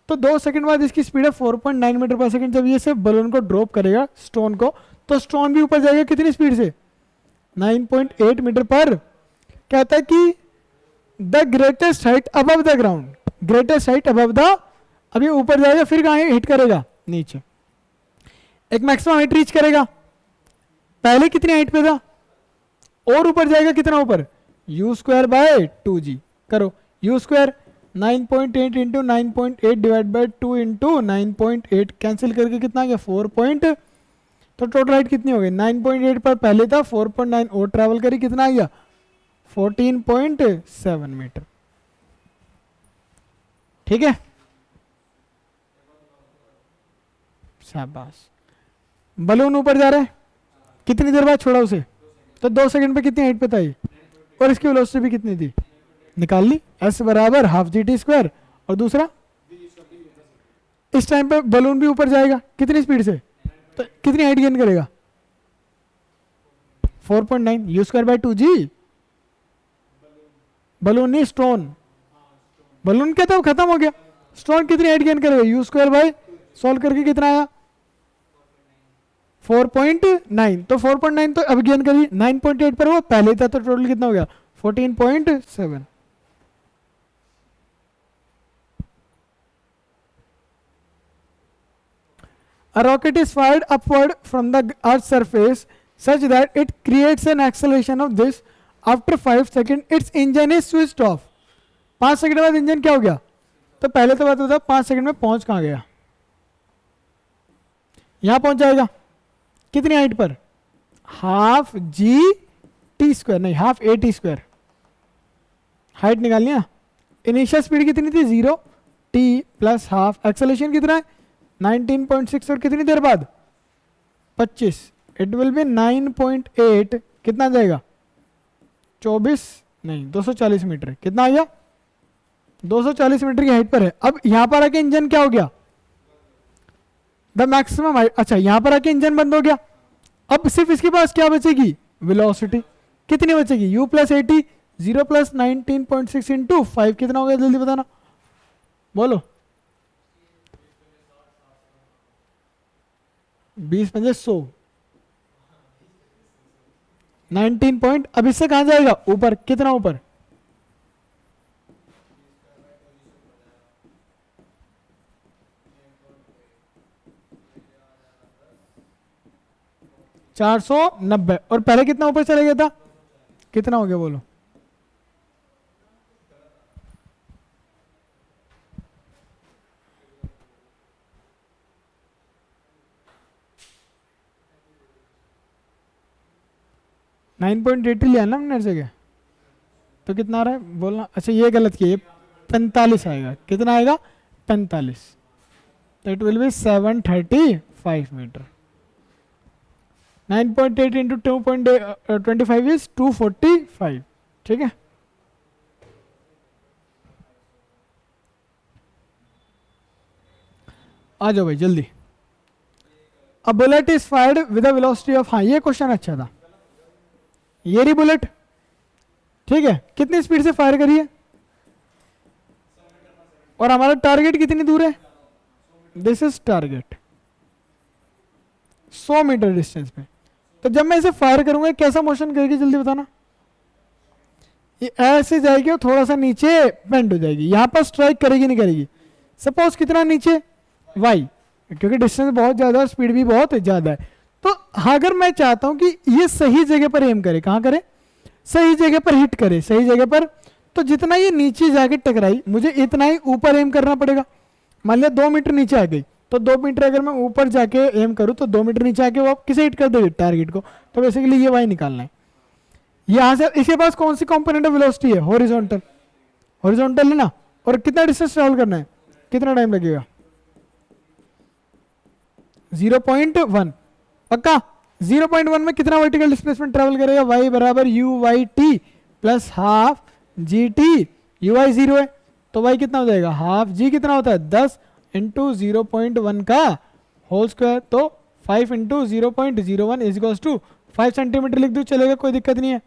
[SPEAKER 1] तो 2 सेकंड बाद इसकी स्पीड है 4.9 मीटर पर सेकंड। जब ये से बलून को ड्रॉप करेगा स्टोन को, तो स्टोन भी ऊपर जाएगा कितनी स्पीड से 9.8 मीटर पर। कहता है कि the greatest height above the ground, greatest height above the, अभी ऊपर जाएगा फिर कहां हिट करेगा नीचे, एक मैक्सिमम हाइट रीच करेगा, पहले कितनी हाइट पे था और ऊपर जाएगा कितना ऊपर, u स्क्वायर बाय 2g करो, u square 9.8 × 9.8 divide by 2 × 9.8 cancel करके कितना आ गया 4 पॉइंट, तो टोटल हाइट कितनी हो गई 9.8 पर पहले था 4.9 और ट्रैवल करी कितना आ गया 14.7 मीटर। ठीक है शाबाश। बलून ऊपर जा रहा है, कितनी देर बाद छोड़ा उसे, तो 2 सेकंड पे कितनी हाइट पे था ये, और इसकी वेलोसिटी भी कितनी थी निकाल ली, s बराबर हाफ gt स्क्वायर, और दूसरा इस टाइम पे बलून भी ऊपर जाएगा कितनी स्पीड से, तो कितनी हाइट गेन करेगा 4.9 u square by 2g, balloon नहीं स्टोन, बलून क्या था वो खत्म हो गया, स्टोन कितनी हाइट गेन करेगा u स्क्वायर बाय, सॉल्व करके कितना आया 4.9, तो 4.9 तो अब गेन करी 9.8 पर वो पहले था, तो टोटल कितना हो गया 14.7। A rocket is fired upward from the Earth's surface such that it creates an acceleration of this. After 5 seconds, its engine is switched off. 5 second बाद इंजन क्या हो गया, तो पहले तो बात होता 5 सेकंड में पहुंच कहां गया, यहां पहुंच जाएगा कितनी हाइट पर, हाफ जी टी स्क्वायर, नहीं half A T square, height निकालनी है। इनिशियल स्पीड कितनी थी 0 टी प्लस हाफ, एक्सेलरेशन कितना है 19.6 और कितनी देर बाद 25, इट विल बी 9.8 कितना जाएगा 24 नहीं 240 मीटर, कितना आ गया 240 मीटर की हाइट पर है। अब यहां पर आके इंजन क्या हो गया द मैक्सिमम हाइट, अच्छा यहां पर आके इंजन बंद हो गया, अब सिर्फ इसके पास क्या बचेगी वेलोसिटी, कितनी बचेगी u प्लस 80 0 प्लस 19.6 इंटू 5 कितना हो गया जल्दी बताना बोलो, 20 × 100 19 पॉइंट, अब इससे कहां जाएगा ऊपर, कितना ऊपर 490, और पहले कितना ऊपर चला गया था कितना हो गया बोलो? नाइन पॉइंट एटी लिया ना हमने जगह, तो कितना आ रहा है बोलना? अच्छा ये गलत किया, ये 45 आएगा। कितना आएगा? 45। तो it will be 735 metre. 9.8 into 2.25 is 245। ठीक है, आ जाओ भाई जल्दी। A bullet is fired with a velocity of, हाँ ये क्वेश्चन अच्छा था। ये रही बुलेट, ठीक है, कितनी स्पीड से फायर करी है और हमारा टारगेट कितनी दूर है? This is target 100 metre distance पे। तो जब मैं इसे फायर करूंगा कैसा मोशन करेगी जल्दी बताना? ये ऐसे जाएगी और थोड़ा सा नीचे बेंड हो जाएगी, यहां पर स्ट्राइक करेगी नहीं करेगी? सपोज कितना नीचे? वाई, क्योंकि डिस्टेंस बहुत ज्यादा है, स्पीड भी बहुत ज्यादा है। तो अगर मैं चाहता हूं कि ये सही जगह पर एम करे, कहां करे? सही जगह पर हिट करे, सही जगह पर, तो जितना ये नीचे जाके टकराई मुझे इतना ही ऊपर एम करना पड़ेगा। मान लिया 2 मीटर नीचे आ गई, तो 2 मीटर अगर मैं ऊपर जाके एम करूं तो 2 मीटर नीचे आके वो किसे हिट कर देगी? टारगेट को। तो बेसिकली ये वाई निकालना है। यहां से इसके पास कौन सी कंपोनेंट ऑफ वेलोसिटी है? हॉरिजॉन्टल। हॉरिजॉन्टल है ना, और कितना डिस्टेंस ट्रेवल करना है? कितना टाइम लगेगा? 0.1। पक्का? 0.1 में कितना वर्टिकल डिस्प्लेसमेंट ट्रेवल करेगा? y बराबर u y t plus half जी टी। यू वाई 0 है तो y कितना हो जाएगा? हाफ जी कितना होता है? 10 इंटू 0.1 का होल स्क्वायर, तो 5 into 0.01 is equals to 5 centimetre लिख दूं, चलेगा, कोई दिक्कत नहीं है।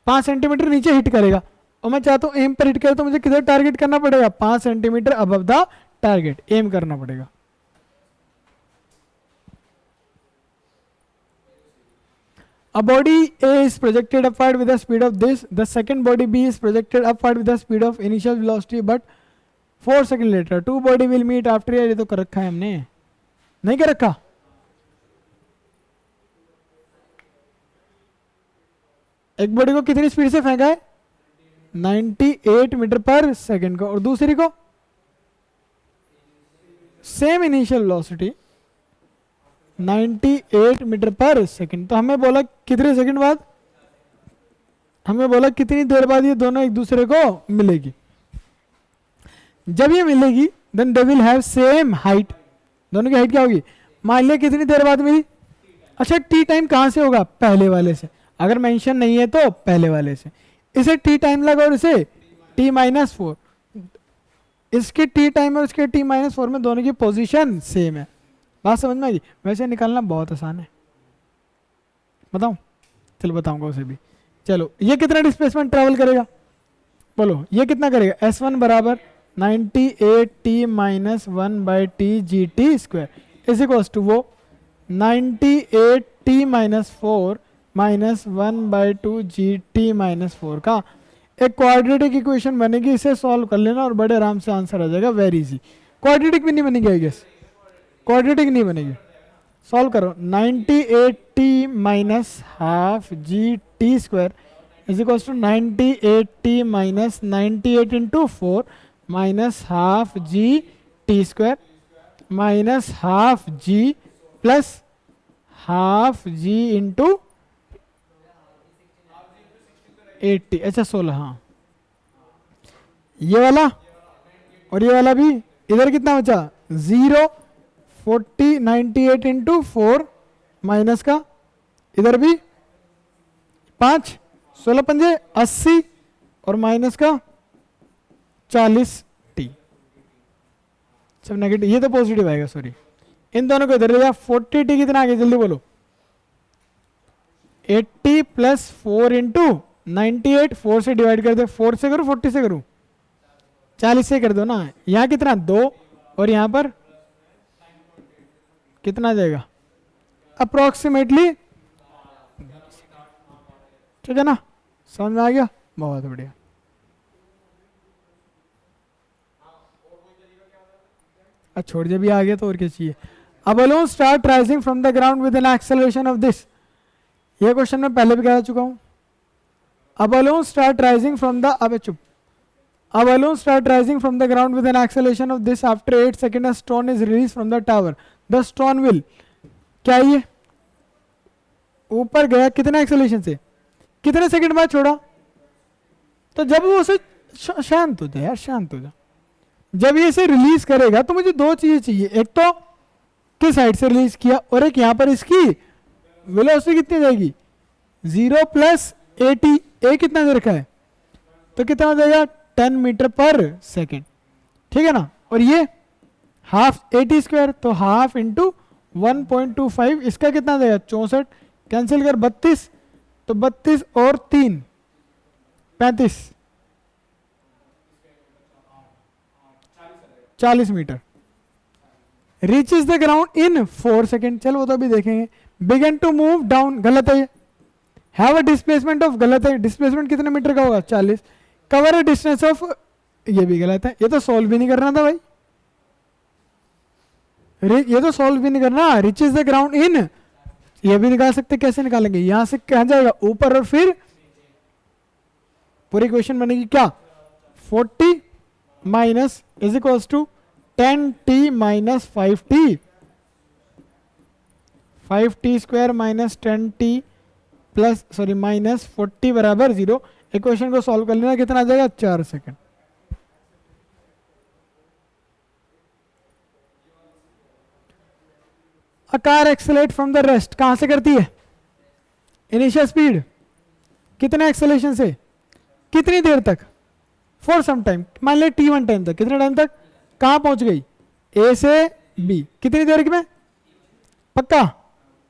[SPEAKER 1] 5 सेंटीमीटर नीचे हिट करेगा और मैं चाहता हूं एम पर हिट करे, तो मुझे किधर टारगेट करना पड़ेगा? 5 centimetre above the target aim करना पड़ेगा। A body A is projected upward with the speed of this. The second body B is projected upward with the speed of initial velocity, but 4 seconds later, two body will meet after. ये तो कर रखा है हमने, नहीं कर रखा? एक बॉडी को कितनी स्पीड से फेंका है? 98 मीटर पर सेकंड को, और दूसरी को सेम इनिशियल वेलोसिटी 98 मीटर पर सेकंड। तो हमें बोला कितने सेकंड बाद? हमें बोला कितनी देर बाद ये दोनों एक दूसरे को मिलेगी। जब ये मिलेगी then they will have same height. दोनों की हाइट क्या होगी? मान लिया कितनी देर बाद मिली? अच्छा, टी टाइम कहां से होगा? पहले वाले से। अगर मेंशन नहीं है तो पहले वाले से। इसे टी टाइम लगा और इसे t-4। इसके टी टाइम और इसके t-4 में दोनों की पोजीशन सेम है। बात समझ में आई? वैसे निकालना बहुत आसान है, बताऊं? चलो बताऊंगा उसे भी। चलो, ये कितना डिस्प्लेसमेंट ट्रैवल करेगा बोलो? ये कितना करेगा? S1 बराबर 98t-1/t/gt² इज इक्वल्स टू वो 98t-4 -1/2gt-4 का एक क्वाड्रेटिक इक्वेशन बनेगी। इसे सॉल्व कर लेना और बड़े आराम से आंसर आ जाएगा, वेरी इजी। क्वाड्रेटिक भी नहीं बनेगी, आई गेस क्वाड्रेटिक नहीं बनेगी। सॉल्व करो, 98t -half gt² is equals to 98t -98 into 4 -half gt² -half g plus half g into 80। अच्छा 16, हाँ ये वाला और ये वाला भी। इधर कितना बचा? 0 40 98 इंटू 4 माइनस का, इधर भी 5 16 पंजे 80 और माइनस का 40t। सब नेगेटिव, ये तो पॉजिटिव आएगा, सॉरी। इन दोनों को इधर ले जा। 40t कितना आ गया जल्दी बोलो? 80 प्लस 4 इंटू 98। 4 से डिवाइड कर दे। 4 से करूं 40 से करूं? 40 से कर दो ना। यहाँ कितना? 2 और यहाँ पर कितना जाएगा? अप्रोक्सीमेटली, ठीक है ना? समझ में आ गया? बहुत बढ़िया। अच्छा छोड़, जब भी आ गया तो और क्या चाहिए। A balloon start rising from the ground with an acceleration of this। ये क्वेश्चन मैं पहले भी करा चुका हूं। A balloon start rising from the अबे चुप A balloon start rising from the ground with an acceleration of this. After 8 seconds, a stone is released from the tower. The stone will क्या ये ऊपर गया कितने एक्सेलेरेशन से, कितने सेकंड बाद छोड़ा. तो जब वो उसे शांत हो जाए यार, शांत हो जा. जब ये इसे रिलीज करेगा तो मुझे दो चीजें चाहिए. एक तो किस साइड से रिलीज किया, और एक यहाँ पर इसकी वेलोसिटी कितनी जाएगी 0 प्लस AT. ए कितना दे रखा है तो कितना हो जाएगा 10 मीटर पर सेकेंड. ठीक है ना. और ये हाफ AT स्क्वायर, तो हाफ इंटू 1.25, इसका कितना देगा 64. कैंसिल कर 32, तो 32 और 3 35 40 metre. Reaches the ground in 4 second. चलो वो तो अभी देखेंगे. बिगन टू मूव डाउन, गलत है ये. हैव अ डिस्प्लेसमेंट ऑफ, गलत है. डिस्प्लेसमेंट कितने मीटर का होगा 40. कवर अ डिस्टेंस ऑफ, ये भी गलत है. ये तो सॉल्व भी नहीं करना था भाई, ये तो सॉल्व भी नहीं करना. रीचेस द ग्राउंड इन, ये भी निकाल सकते. कैसे निकालेंगे, यहां से कहां जाएगा ऊपर, और फिर पूरी क्वेश्चन बनेगी क्या 40 minus is equals to 10t minus 5t. 5t square minus 10t plus sorry minus 40 बराबर 0. इक्वेशन को सॉल्व कर लेना, कितना आ जाएगा 4 second. A car accelerate from the rest, कहां से करती है इनिशियल स्पीड, कितने एक्सेलरेशन से, कितनी देर तक, फॉर सम टाइम, मान ले t1 टाइम तक. कितने टाइम तक, कहां पहुंच गई A से B, कितनी देर में, पक्का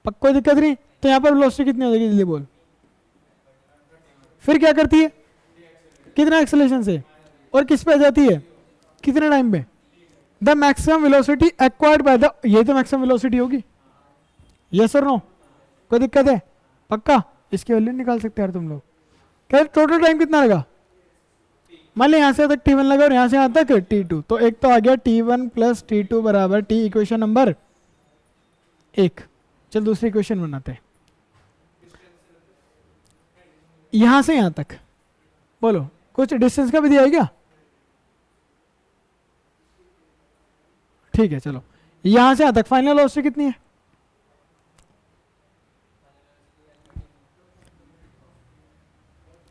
[SPEAKER 1] कोई दिक्कत नहीं. तो यहां पर वेलोसिटी कितनी हो जाएगी जल्दी बोल. फिर क्या करती है, कितना एक्सेलरेशन से, और किस पे आ जाती है, कितने टाइम पे. The maximum velocity acquired by the, ये तो मैक्सिमम वेलोसिटी होगी. यस और नो, कोई दिक्कत है, पक्का. इसकी वैल्यू निकाल सकते हैं यार तुम लोग. क्या टोटल टाइम कितना लगा, मान ली यहां से तक t1 लगा और यहां से यहां तक t2. तो एक तो आ गया t1 प्लस t2 बराबर t. Equation number 1. चल दूसरी इक्वेशन बनाते हैं. यहां से यहां तक बोलो, कुछ डिस्टेंस का भी दिया है क्या, ठीक है. चलो यहां से यहां तक फाइनल वेलोसिटी कितनी है,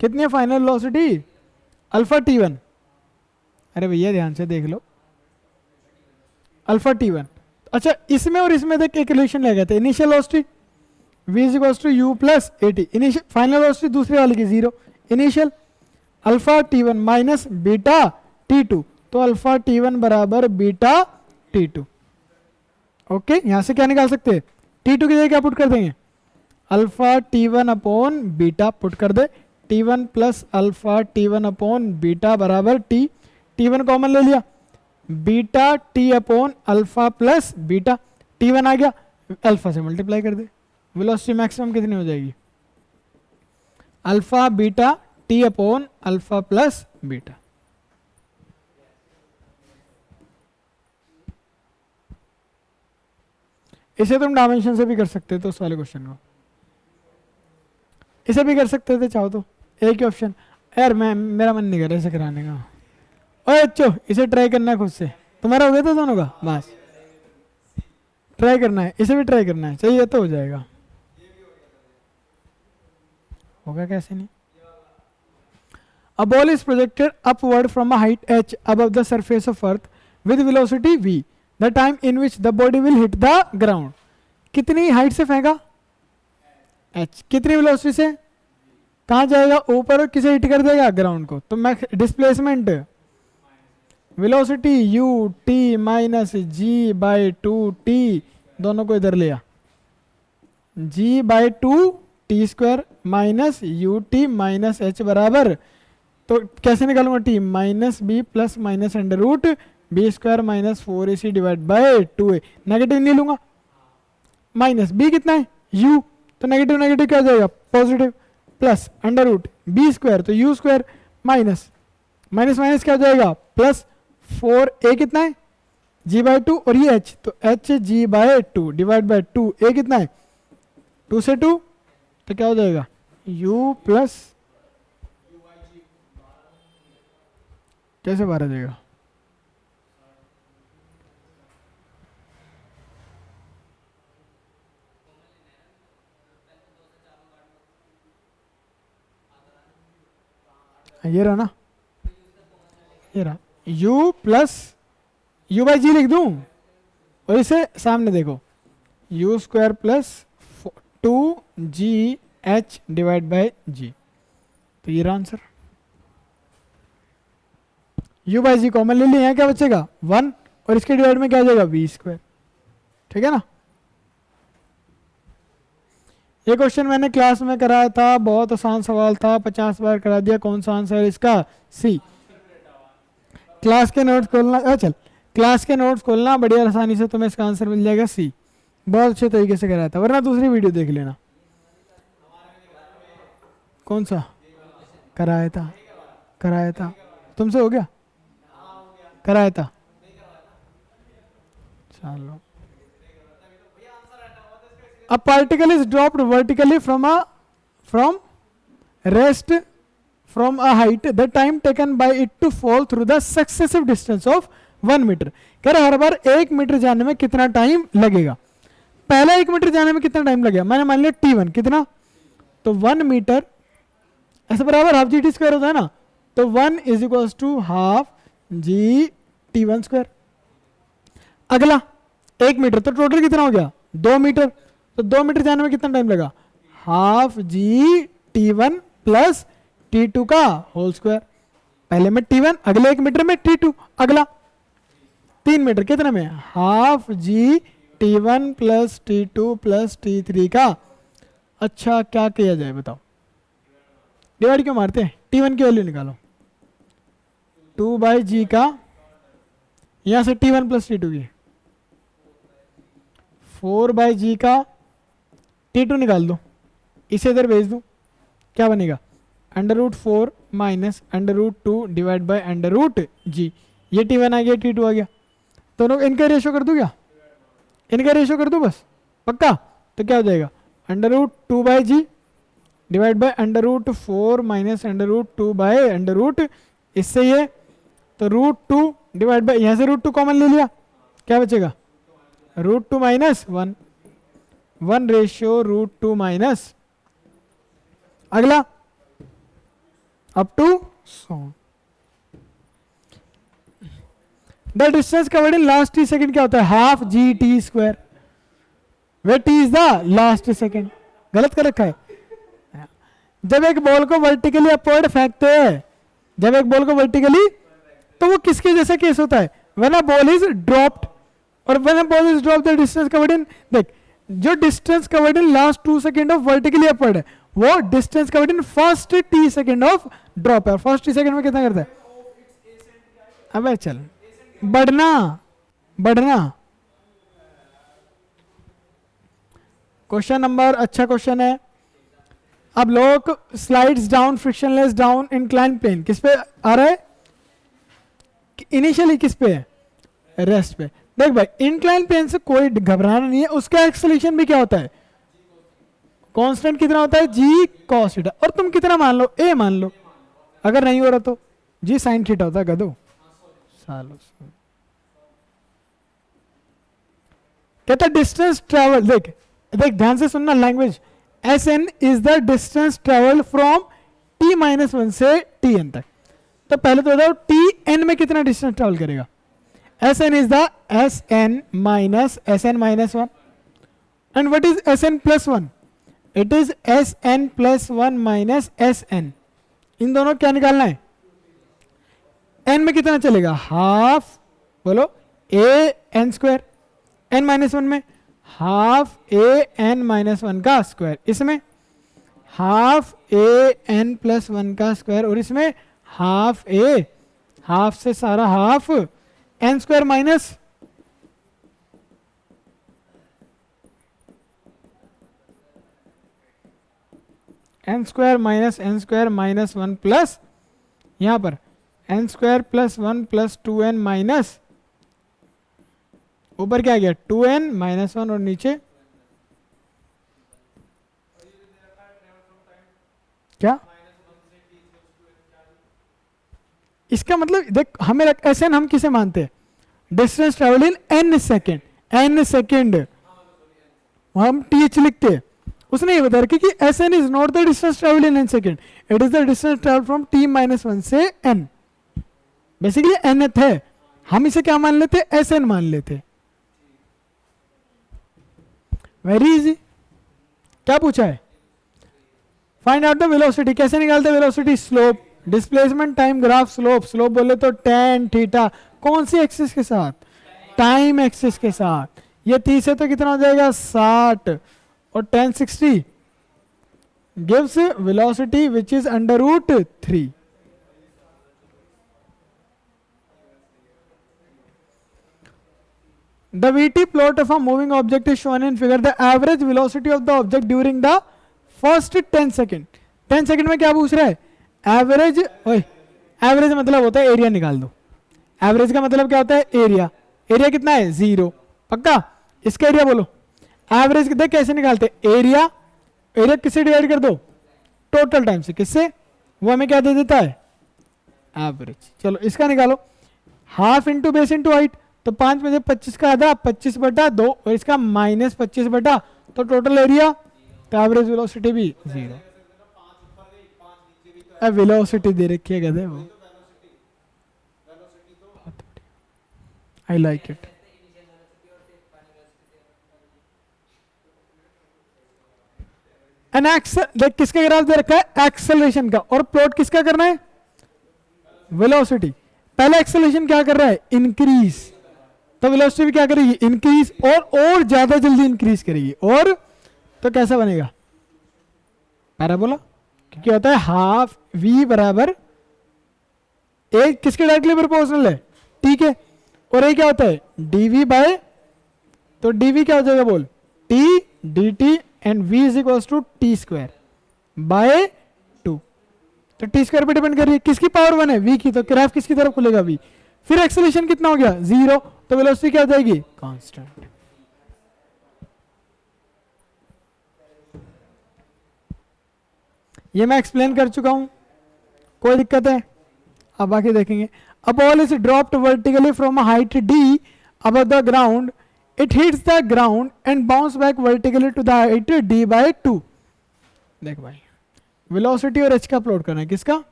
[SPEAKER 1] कितनी है फाइनल वेलोसिटी, अल्फा t1. अरे भैया ध्यान से देख लो, अल्फा t1. अच्छा इसमें और इसमें देख एक रिलेशन ले गए थे. Initial velocity v is equals to u plus AT. Initial final velocity दूसरी वाली की 0. Initial alpha t1 minus beta t2, तो अल्फा t1 बराबर बीटा t2. ओके, यहां से क्या निकाल सकते हैं, t2 की जगह क्या पुट कर देंगे, alpha t1 upon beta put कर दे. t1 plus alpha t1 upon beta बराबर t. t1 कॉमन ले लिया, beta t upon alpha plus beta. t1 आ गया, अल्फा से मल्टीप्लाई कर दे. वेलोसिटी मैक्सिमम कितनी हो जाएगी, alpha beta t upon alpha plus beta. इसे तुम डायमेंशन से भी कर सकते थे उस वाले क्वेश्चन को, इसे भी कर सकते थे चाहो तो. एक ही ऑप्शन यार, मेरा मन नहीं कर रहा इसे कराने का. ओए अच्छो, इसे ट्राई करना है खुद से. तुम्हारा हो गया था दोनों का, बस ट्राई करना है, इसे भी ट्राई करना है. चाहिए तो हो जाएगा, होगा कैसे नहीं. A ball is projected upward from a height h above the surface of earth with velocity v. The time in which the body will hit the ground. कितनी हाइट से फेंका h, कितनी वेलोसिटी से, कहाँ जाएगा ऊपर, और किसे हिट कर देगा ग्राउंड को. तो max displacement velocity u t minus g by 2t, दोनों को इधर लिया, g by 2t square minus u t minus h बराबर, तो कैसे निकालूंगा t, minus b plus minus under root b square minus 4ac divide by 2a. Negative नहीं लूंगा, माइनस बी कितना है u, तो नेगेटिव नेगेटिव क्या हो जाएगा positive, plus under root b square, तो u square minus minus minus क्या हो जाएगा प्लस 4a कितना है g बाई 2, और ये h, तो h g by 2 divide by 2. a कितना है 2 से 2, तो क्या हो जाएगा u प्लस कैसे 12 देगा? ये रहा ना, ये रहा u plus u by g लिख दूं और इसे सामने देखो, u square plus 2gh divide by g, तो ये रहा answer. u by g common ले लिया, यहाँ क्या बचेगा 1 और इसके डिवाइड में क्या आ जाएगा v स्क्वायर, ठीक है ना। ये क्वेश्चन मैंने क्लास में कराया था, बहुत आसान सवाल था, 50 बार करा दिया। कौन सा आंसर है इसका? सी। क्लास के नोट्स खोलना, चल क्लास के नोट्स खोलना, बढ़िया आसानी से तुम्हें इसका आंसर मिल जाएगा सी। बहुत अच्छे तरीके से कराया था, वरना दूसरी वीडियो देख लेना। कौन सा कराया था? कराया था तुमसे, हो गया? कराया था, चलो। A particle is dropped vertically from rest from a height. The time taken by it to fall through the successive distance of 1 metre. कह रहा हर बार 1 मीटर जाने में कितना टाइम लगेगा। पहला 1 मीटर जाने में कितना टाइम लगेगा, मैंने मान लिया t1 कितना, तो 1 मीटर ऐसे बराबर हाफ जी टी स्क्वायर होता है ना, तो 1 is equal to half g t1 square. अगला 1 मीटर, तो टोटल कितना हो गया 2 मीटर, तो 2 मीटर जाने में कितना टाइम लगा, half g t1 plus t2 का होल स्क्वायर। पहले में t1, अगले 1 मीटर में t2, अगला 3 मीटर कितने में, half g t1 plus t2 plus t3 का। अच्छा क्या किया जाए बताओ, डिवाइड क्यों मारते हैं, t1 की वैल्यू निकालो, 2 बाई जी का, यहां से t1 प्लस t2 की 4 बाई जी का t2 निकाल दो, इसे इधर भेज दो, क्या बनेगा √4 माइनस √2 डिवाइड बाई √g। ये t1 आ गया, t2 आ गया, दोनों इनका रेशो कर दूं क्या, इनका रेशो कर दूं बस, पक्का। तो क्या हो जाएगा √2 by g divide by √4 minus √2 by इससे ये, तो √2 डिवाइड बाई, यहां से √2 कॉमन ले लिया, क्या बचेगा √2 माइनस 1 रेशियो √2 माइनस, अगला up to 100। The distance covered in last t second क्या होता है, half G T square, where t is the last second. गलत कर रखा है। जब एक बॉल को वर्टिकली अपवर्ड फेंकते हैं, जब एक बॉल को वर्टिकली, तो वो किसके जैसा केस होता है, when a ball is dropped, और when a ball is dropped the distance covered in, देख जो distance covered in last 2 second of vertically upward है, वो distance covered in first t second of drop है। फर्स्ट टी सेकेंड में कितना करता है, अबे चल बढ़ना बढ़ना। क्वेश्चन नंबर, अच्छा क्वेश्चन है। अब लोग slides down frictionless down incline plane किस पे आ रहा है, इनिशियली किस पे है, रेस्ट पे। देख भाई इंक्लाइन प्लेन से कोई घबराना नहीं है, उसका एक्सेलरेशन भी क्या होता है, कांस्टेंट कितना होता है, जी कॉस थीटा, और तुम कितना मान लो, ए मान लो, अगर नहीं हो रहा तो जी साइन थीटा होता है गधो सालो। कहता डिस्टेंस ट्रेवल, देख देख ध्यान से सुनना language, s n is the distance travel from t-1 से tn तक। तो पहले तो बताओ tn में कितना डिस्टेंस ट्रेवल करेगा, Sn is the Sn minus Sn minus 1, and what is Sn plus 1? It is Sn plus 1 minus Sn। इन दोनों क्या निकालना है, n में कितना चलेगा, हाफ, बोलो a n square, n minus 1 में हाफ a n माइनस 1 का स्क्वायर, इसमें हाफ a n प्लस 1 का स्क्वायर, और इसमें हाफ a, हाफ से सारा half n square minus n square minus 1 plus, यहां पर n square plus 1 plus 2n minus, ऊपर क्या गया 2n माइनस 1, और नीचे क्या, इसका मतलब देख, हमें एस एन हम किसे मानते हैं? Distance travel in n second, n second हम टीएच लिखते हैं। उसने ये बता रखी कि s n is not the distance travel in n second, it is the distance travel from t minus one से एन। बेसिकली एनथ है, हम इसे क्या मान लेते? एस एन मान लेते। Very easy. क्या पूछा है? Find out the velocity. कैसे निकालते हैं velocity? Slope, displacement, time, graph, slope. Slope बोले तो tan थीटा, कौन सी एक्सिस के साथ? टाइम एक्सिस के साथ। ये 30 है तो कितना हो जाएगा? 60, और tan 60 gives velocity which is under root 3। The VT plot of a moving object is shown in figure. The average velocity of the object during the first 10 second. 10 second में क्या पूछ रहा है? एवरेज। एवरेज मतलब होता है एरिया, निकाल दो। एवरेज का मतलब क्या होता है? एरिया। एरिया कितना है? 0। पक्का? इसका एरिया बोलो। एवरेज देख कैसे निकालते हैं? एरिया, एरिया किससे डिवाइड कर दो? टोटल टाइम से। किससे? वो हमें क्या दे देता है? एवरेज। चलो इसका निकालो। Half into base into height, तो 5 में से 25 का आधा, 25/2, और इसका -25/, तो टोटल एरिया, तो एवरेज वेलोसिटी भी 0। वेलोसिटी दे रखी है गधे वो। I like it. एन देख किसका ग्राफ दे रखा है? एक्सेलरेशन का। और प्लॉट किसका करना है? वेलोसिटी। पहले एक्सेलरेशन क्या कर रहा है? इंक्रीज, तो वेलोसिटी भी क्या करेगी? इंक्रीज, और ज्यादा जल्दी इंक्रीज करेगी। और तो कैसा बनेगा? पैराबोला। क्योंकि होता है हाफ v बराबर ए किसके डायरेक्टली प्रोपोर्शनल है? ठीक है। और ये क्या होता है? dv बाय, तो dv क्या हो जाएगा बोल? t dt and v is equal to T square by 2। तो टी स्क्वायर पे डिपेंड कर रही है किसकी पावर 1 है? v की, तो ग्राफ किसकी तरफ खुलेगा? v। फिर एक्सेलरेशन कितना हो गया? 0, तो वेलोसिटी क्या हो जाएगी? कांस्टेंट। ये मैं एक्सप्लेन कर चुका हूं, कोई दिक्कत है? अब बाकी देखेंगे। अ ball is dropped vertically from a height d above the ground, it hits the ground and bounce back vertically to the height d by 2। देख भाई, वेलोसिटी और h का प्लॉट करना है। किसका?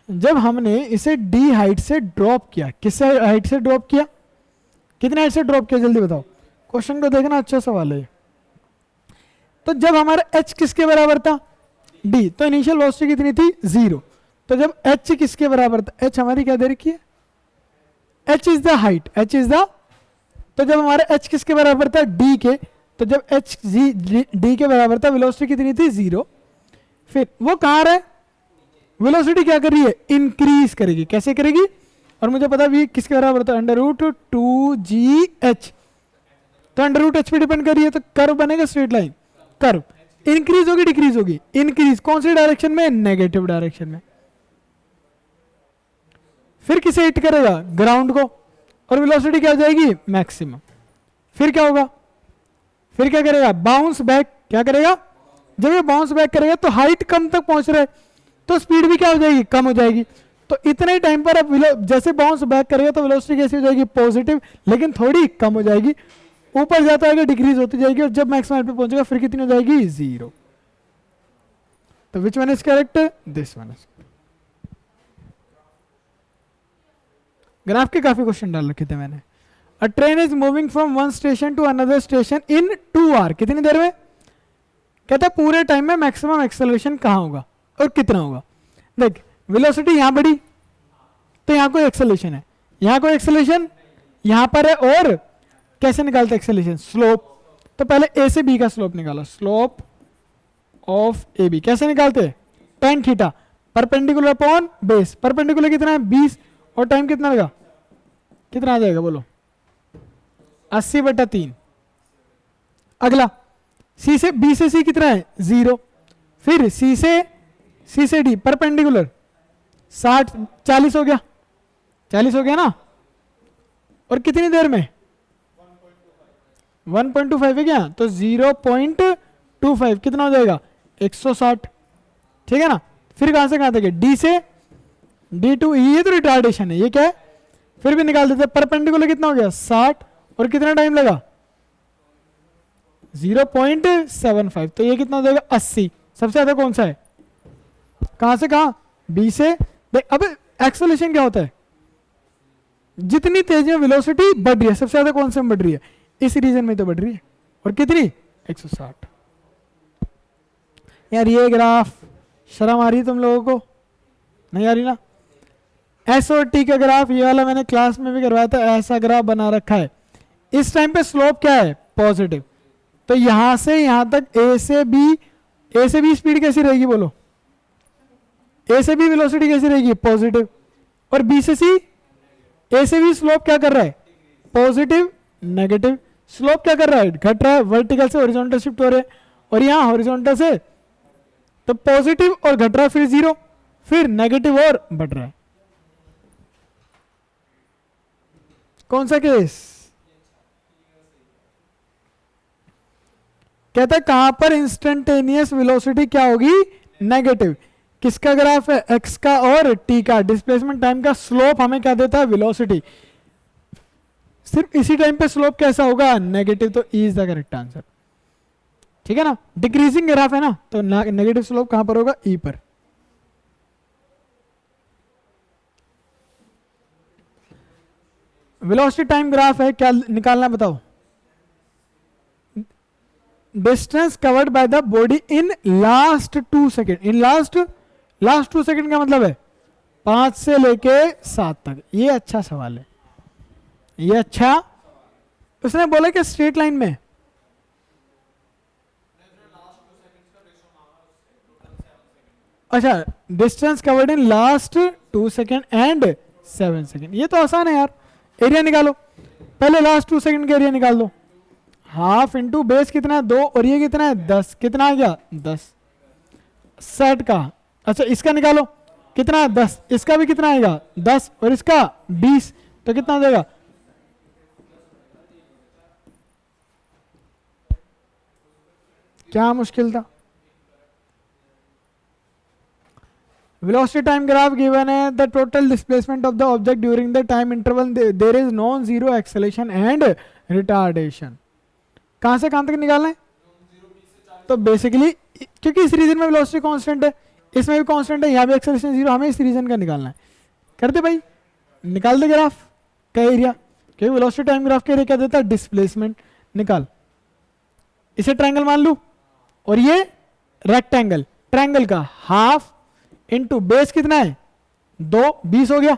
[SPEAKER 1] जब हमने इसे d हाइट से ड्रॉप किया, किस हाइट से ड्रॉप किया? कितने हाइट से ड्रॉप किया? जल्दी बताओ, क्वेश्चन को देखना, अच्छा सवाल है। तो जब हमारा h किसके बराबर था? d, तो इनिशियल वेलोसिटी कितनी थी? 0। तो जब h किसके बराबर था? h हमारी क्या दे रखी है? h is the height, h is the, तो जब हमारा h किसके बराबर था? d के, तो जब h d के बराबर था, वेलोसिटी कितनी थी? 0। फिर वो कहाँ रहा है? वेलोसिटी क्या कर रही है? इंक्रीज करेगी। कैसे करेगी? और मुझे पता भी किसके बराबर था? √2gh। तो √h पे डिपेंड कर रही है, तो कर्व बनेगा, स्ट्रेट लाइन कर्व। इंक्रीज होगी डिक्रीज होगी? इंक्रीज। कौन सी डायरेक्शन में? नेगेटिव डायरेक्शन में। फिर किसे हिट करेगा? ग्राउंड को, और वेलोसिटी क्या हो जाएगी? मैक्सिमम। फिर क्या होगा? फिर क्या करेगा? Bounce back. क्या करेगा? जब ये बाउंस बैक करेगा तो हाइट कम तक पहुंच रहा है, तो स्पीड भी क्या हो जाएगी? कम हो जाएगी। तो इतने ही टाइम पर अब जैसे बाउंस बैक करेगा तो वेलोसिटी कैसी हो जाएगी? पॉजिटिव, लेकिन थोड़ी कम हो जाएगी। ऊपर जाता है डिक्रीज होती जाएगी, और जब मैक्सिमम पे पहुंचेगा फिर कितनी हो जाएगी? 0। तो which one is correct? This one is. Graph के काफी क्वेश्चन डाल रखे थे मैंने। A train is moving from one station to another station in 2 hour. कितनी देर में? कहता है पूरे टाइम में मैक्सिमम एक्सेलरेशन कहाँ होगा और कितना होगा? देख, वेलोसिटी यहां बढ़ी तो यहां कोई एक्सेलरेशन है, यहां कोई एक्सेलरेशन यहां पर है, और कैसे निकालते एक्सेलरेशन? स्लोप। तो पहले ए से बी का स्लोप निकालो। स्लोप ऑफ ए बी कैसे निकालते? tan theta perpendicular upon base. Perpendicular कितना है? 20, और टाइम कितना लगा? कितना आ जाएगा बोलो? 80/3। अगला सी से बी से सी कितना है? 0। फिर सी से डी परपेंडिकुलर 40 हो गया, 40 हो गया ना। और कितनी देर में? 1.25 है क्या, तो 0.25 कितना हो जाएगा 160, ठीक है ना। फिर कहां से कहां तक है, डी से D2, ये तो रिटार्डेशन है, ये क्या है, फिर भी निकाल देते हैं। परपेंडिकुलर कितना हो गया 60, और कितना टाइम लगा 0.75, तो ये कितना हो जाएगा 80। सबसे ज्यादा कौन सा है, कहां से कहां, बी से। देख अब एक्सेलरेशन क्या होता है, जितनी तेजी में वेलोसिटी बढ़ रही है, सबसे ज्यादा कौन से में बढ़ रही है, इस रीजन में तो बढ़ रही है, और कितनी 160। यार ये ग्राफ शर्म आ रही है तुम लोगों को, नहीं आ रही ना। एस और टी का ग्राफ ये वाला मैंने क्लास में भी करवाया था, ऐसा ग्राफ बना रखा है। इस टाइम पे स्लोप क्या है, पॉजिटिव, तो यहां से यहां तक ए से बी स्पीड कैसी रहेगी बोलो, ए से बी वेलोसिटी कैसी रहेगी पॉजिटिव, और बी से सी, ए से बी स्लोप क्या कर रहा है पॉजिटिव नेगेटिव, स्लोप क्या कर रहा है घट रहा है, वर्टिकल से हॉरिजॉन्टल शिफ्ट हो रहे हैं, और यहां हॉरिजॉन्टल से तो पॉजिटिव और घट रहा है, फिर जीरो, फिर नेगेटिव और बढ़ रहा है। कौन सा केस, कहता है कहां पर इंस्टेंटेनियस वेलोसिटी क्या होगी नेगेटिव, किसका ग्राफ है एक्स का और टी का, डिस्प्लेसमेंट टाइम का, स्लोप हमें क्या देता है वेलोसिटी, सिर्फ इसी टाइम पे स्लोप कैसा होगा नेगेटिव, तो E is the correct answer, ठीक है ना। डिक्रीजिंग ग्राफ है ना, तो नेगेटिव स्लोप कहां पर होगा ई पर। वेलोसिटी टाइम ग्राफ है, क्या निकालना बताओ, distance covered by the body in last 2 second, in last 2 second का मतलब है 5 से लेके 7 तक। ये अच्छा सवाल है, ये अच्छा, उसने बोला कि स्ट्रेट लाइन में, अच्छा distance covered in last 2 second and 7 second, ये तो आसान है यार। एरिया निकालो, पहले लास्ट 2 सेकेंड का एरिया निकाल दो, हाफ इंटू बेस कितना है 2, और ये कितना है 10, कितना आ गया 10 सेट का। अच्छा इसका निकालो कितना है 10, इसका भी कितना आएगा 10, और इसका 20, तो कितना हो जाएगा, क्या मुश्किल था। Velocity time graph given है, the total displacement of the object during the time interval, there is non-zero acceleration and retardation। कहां से कहां तक निकालना है, तो बेसिकली क्योंकि इस रीजन में वेलोसिटी कांस्टेंट है, इसमें भी कांस्टेंट है, यहाँ भी एक्सेलरेशन जीरो, हमें इस रीजन का निकालना है। करते भाई, निकाल दे ग्राफ का एरिया, क्योंकि वेलोसिटी टाइम ग्राफ का एरिया क्या देता है डिस्प्लेसमेंट। निकाल, इसे ट्रायंगल मान लूं, और ये रेक्टेंगल, ट्रायंगल का हाफ इंटू बेस कितना है 2, 20 हो गया,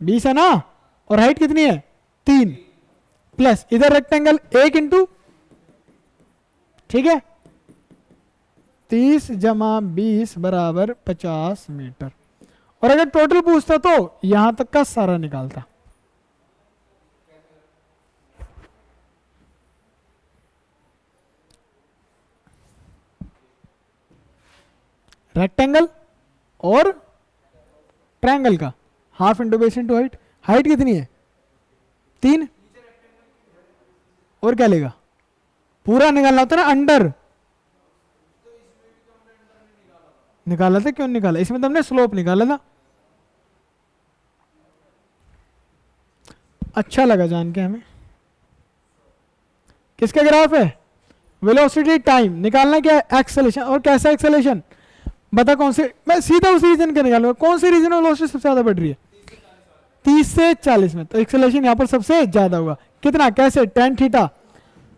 [SPEAKER 1] 20 है ना, और हाइट कितनी है 3, प्लस इधर रेक्टेंगल 1 इंटू, ठीक है 30 जमा 20 बराबर 50 मीटर। और अगर टोटल पूछता तो यहां तक का सारा निकालता। रेक्टेंगल और ट्रायंगल का half into base into height, height कितनी है 3, और क्या लेगा पूरा निकालना होता है ना, अंडर निकाला था, क्यों निकाला, इसमें तो हमने स्लोप निकाला था। अच्छा लगा जान के हमें। किसका ग्राफ है, वेलोसिटी टाइम, निकालना क्या है एक्सेलरेशन, और कैसा एक्सेलरेशन बता कौन से, मैं सीधा उस रीजन का निकालूंगा, कौन से रीजन में वेलोसिटी सबसे ज्यादा बढ़ रही है 30 से 40 में, तो एक्सेलरेशन यहां पर सबसे ज्यादा होगा। कितना, कैसे, tan theta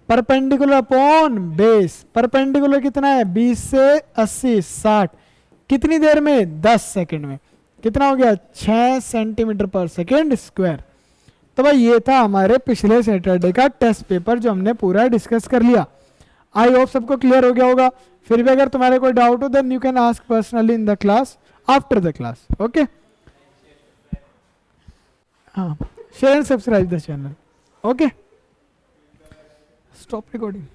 [SPEAKER 1] perpendicular upon base, perpendicular कितना है 20 से 80 60, कितनी देर में 10 सेकंड में, कितना हो गया 6 सेंटीमीटर पर सेकंड स्क्वायर। तो भाई ये था हमारे पिछले सैटरडे का टेस्ट पेपर जो हमने पूरा डिस्कस कर लिया। आई होप सबको क्लियर हो गया होगा। फिर भी अगर तुम्हारे कोई डाउट हो then you can ask personally in the class after the class, okay. हाँ, share and subscribe the channel, okay. Stop recording.